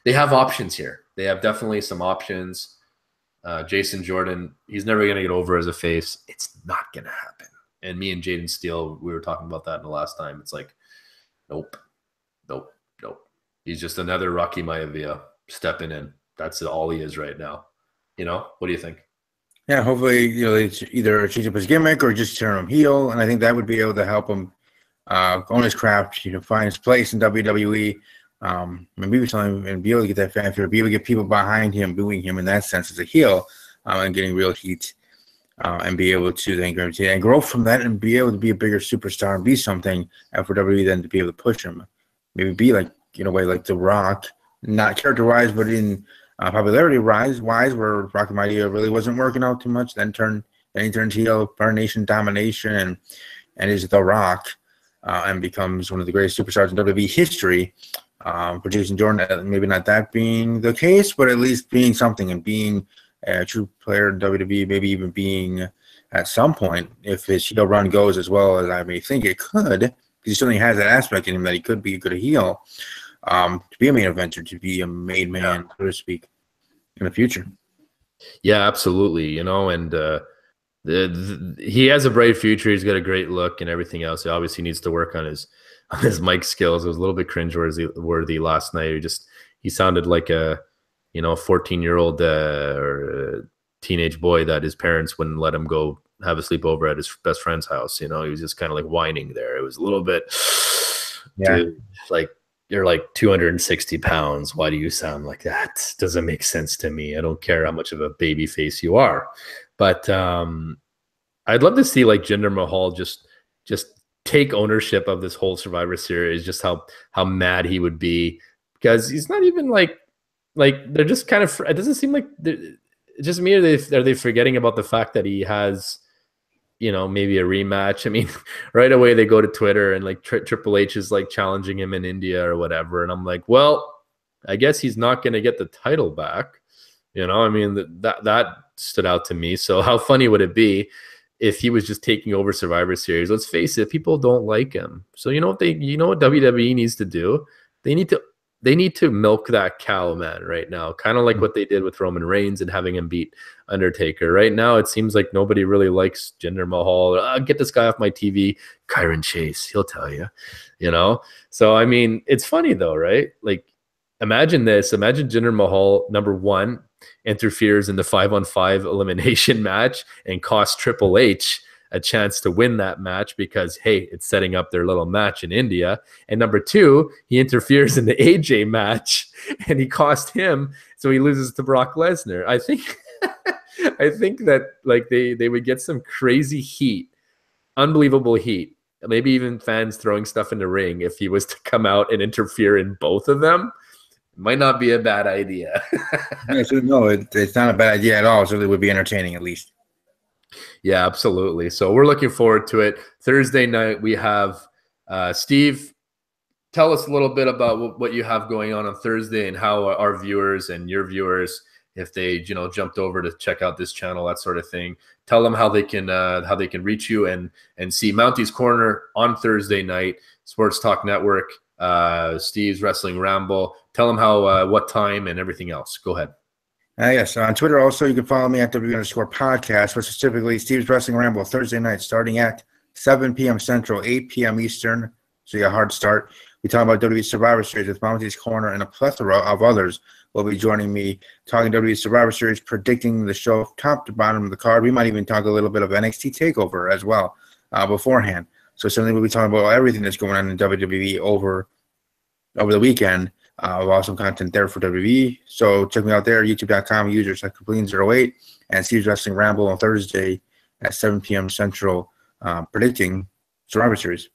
They have options here. They have definitely some options. Jason Jordan, he's never going to get over as a face. It's not going to happen. And me and Jaden Steele, we were talking about that in the last time. It's like, nope. He's just another Rocky Maivia stepping in. That's all he is right now. You know, what do you think? Yeah, hopefully, you know, they either change up his gimmick or just turn him heel, and I think that would be able to help him own his craft, you know, find his place in WWE, and maybe something, and be able to get that fanfare, be able to get people behind him, booing him in that sense as a heel, and getting real heat, and be able to then grow from that and be able to be a bigger superstar and be something for WWE, then to be able to push him, maybe be like, in a way, like The Rock, not character-wise, but in popularity-wise, where Rocky Maivia really wasn't working out too much. Then he turns heel, Burn Nation domination, and is The Rock, and becomes one of the greatest superstars in WWE history. For Jason Jordan, maybe not that being the case, but at least being something and being a true player in WWE, maybe even being at some point, if his heel run goes as well as I may think it could, because he certainly has that aspect in him that he could be a good heel. To be a main eventer, to be a made man, so to speak, in the future. Yeah, absolutely. You know, and he has a bright future. He's got a great look and everything else. He obviously needs to work on his mic skills. It was a little bit cringe-worthy last night. He sounded like a 14-year-old or a teenage boy that his parents wouldn't let him go have a sleepover at his best friend's house. You know, he was just kind of like whining there. It was a little bit, dude, like, you're like 260 pounds. Why do you sound like that? Doesn't make sense to me. I don't care how much of a baby face you are. But I'd love to see like Jinder Mahal just take ownership of this whole Survivor Series, just how mad he would be, because he's not even like they're just kind of, it doesn't seem like just me, are they forgetting about the fact that he has, you know, maybe a rematch. I mean, right away they go to Twitter and like Triple H is like challenging him in India or whatever. And I'm like, well, I guess he's not going to get the title back. You know, I mean, that stood out to me. So how funny would it be if he was just taking over Survivor Series? Let's face it, people don't like him. So you know what WWE needs to do? They need to milk that cow, man, right now. Kind of like what they did with Roman Reigns and having him beat Undertaker. Right now, it seems like nobody really likes Jinder Mahal. Get this guy off my TV. Kyron Chase, he'll tell you, you know? So, I mean, it's funny though, right? Like, imagine this. Imagine Jinder Mahal, number one, interferes in the 5-on-5 elimination match and costs Triple H a chance to win that match because, hey, it's setting up their little match in India. And number two, he interferes in the AJ match and he cost him, so he loses to Brock Lesnar. I think that like they would get some crazy heat, unbelievable heat. Maybe even fans throwing stuff in the ring if he was to come out and interfere in both of them. It might not be a bad idea. Yeah, so no, it's not a bad idea at all. So it would be entertaining at least. Yeah, absolutely. So we're looking forward to it. Thursday night, we have Steve. Tell us a little bit about what you have going on Thursday and how our viewers and your viewers, if they jumped over to check out this channel, that sort of thing. Tell them how they can reach you and see Mounties Corner on Thursday night, Sports Talk Network, Steve's Wrestling Ramble. Tell them how, what time, and everything else. Go ahead. Yes, on Twitter also, you can follow me at W_podcast, which is typically Steve's Wrestling Ramble Thursday night, starting at 7 p.m. Central, 8 p.m. Eastern. So you got a hard start. We talk about WWE Survivor Series with Mounties Corner and a plethora of others will be joining me talking WWE Survivor Series, predicting the show top to bottom of the card. We might even talk a little bit of NXT TakeOver as well beforehand. So certainly we'll be talking about everything that's going on in WWE over the weekend. Awesome content there for WWE. So check me out there, youtube.com, user-clean08, and Steve's Wrestling Ramble on Thursday at 7 p.m. Central, predicting Survivor Series.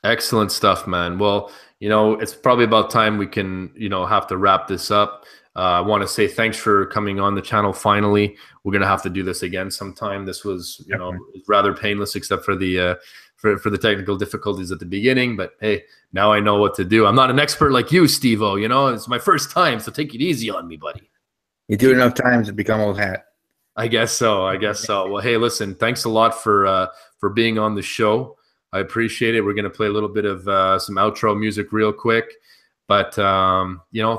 Excellent stuff, man. Well, it's probably about time we can, have to wrap this up. I want to say thanks for coming on the channel. Finally, we're going to have to do this again sometime. This was, rather painless, except for the for the technical difficulties at the beginning. But hey, now I know what to do. I'm not an expert like you, Steve-O. It's my first time, so take it easy on me, buddy. You do it enough times to become old hat. I guess so. Well, hey, listen, thanks a lot for being on the show. I appreciate it. We're going to play a little bit of some outro music real quick. But,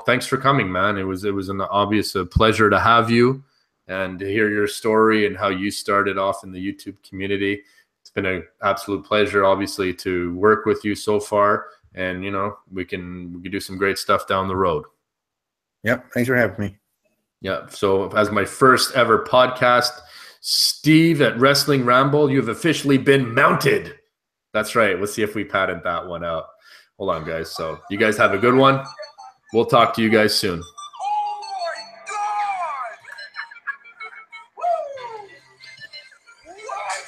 thanks for coming, man. It was an obvious pleasure to have you and to hear your story and how you started off in the YouTube community. It's been an absolute pleasure, obviously, to work with you so far. And, we can do some great stuff down the road. Yep. Thanks for having me. Yeah. So as my first ever podcast, Steve at Wrestling Ramble, you've officially been mounted. That's right. Let's see if we padded that one out. Hold on, guys. So you guys have a good one. We'll talk to you guys soon. Oh, my God. Woo! What?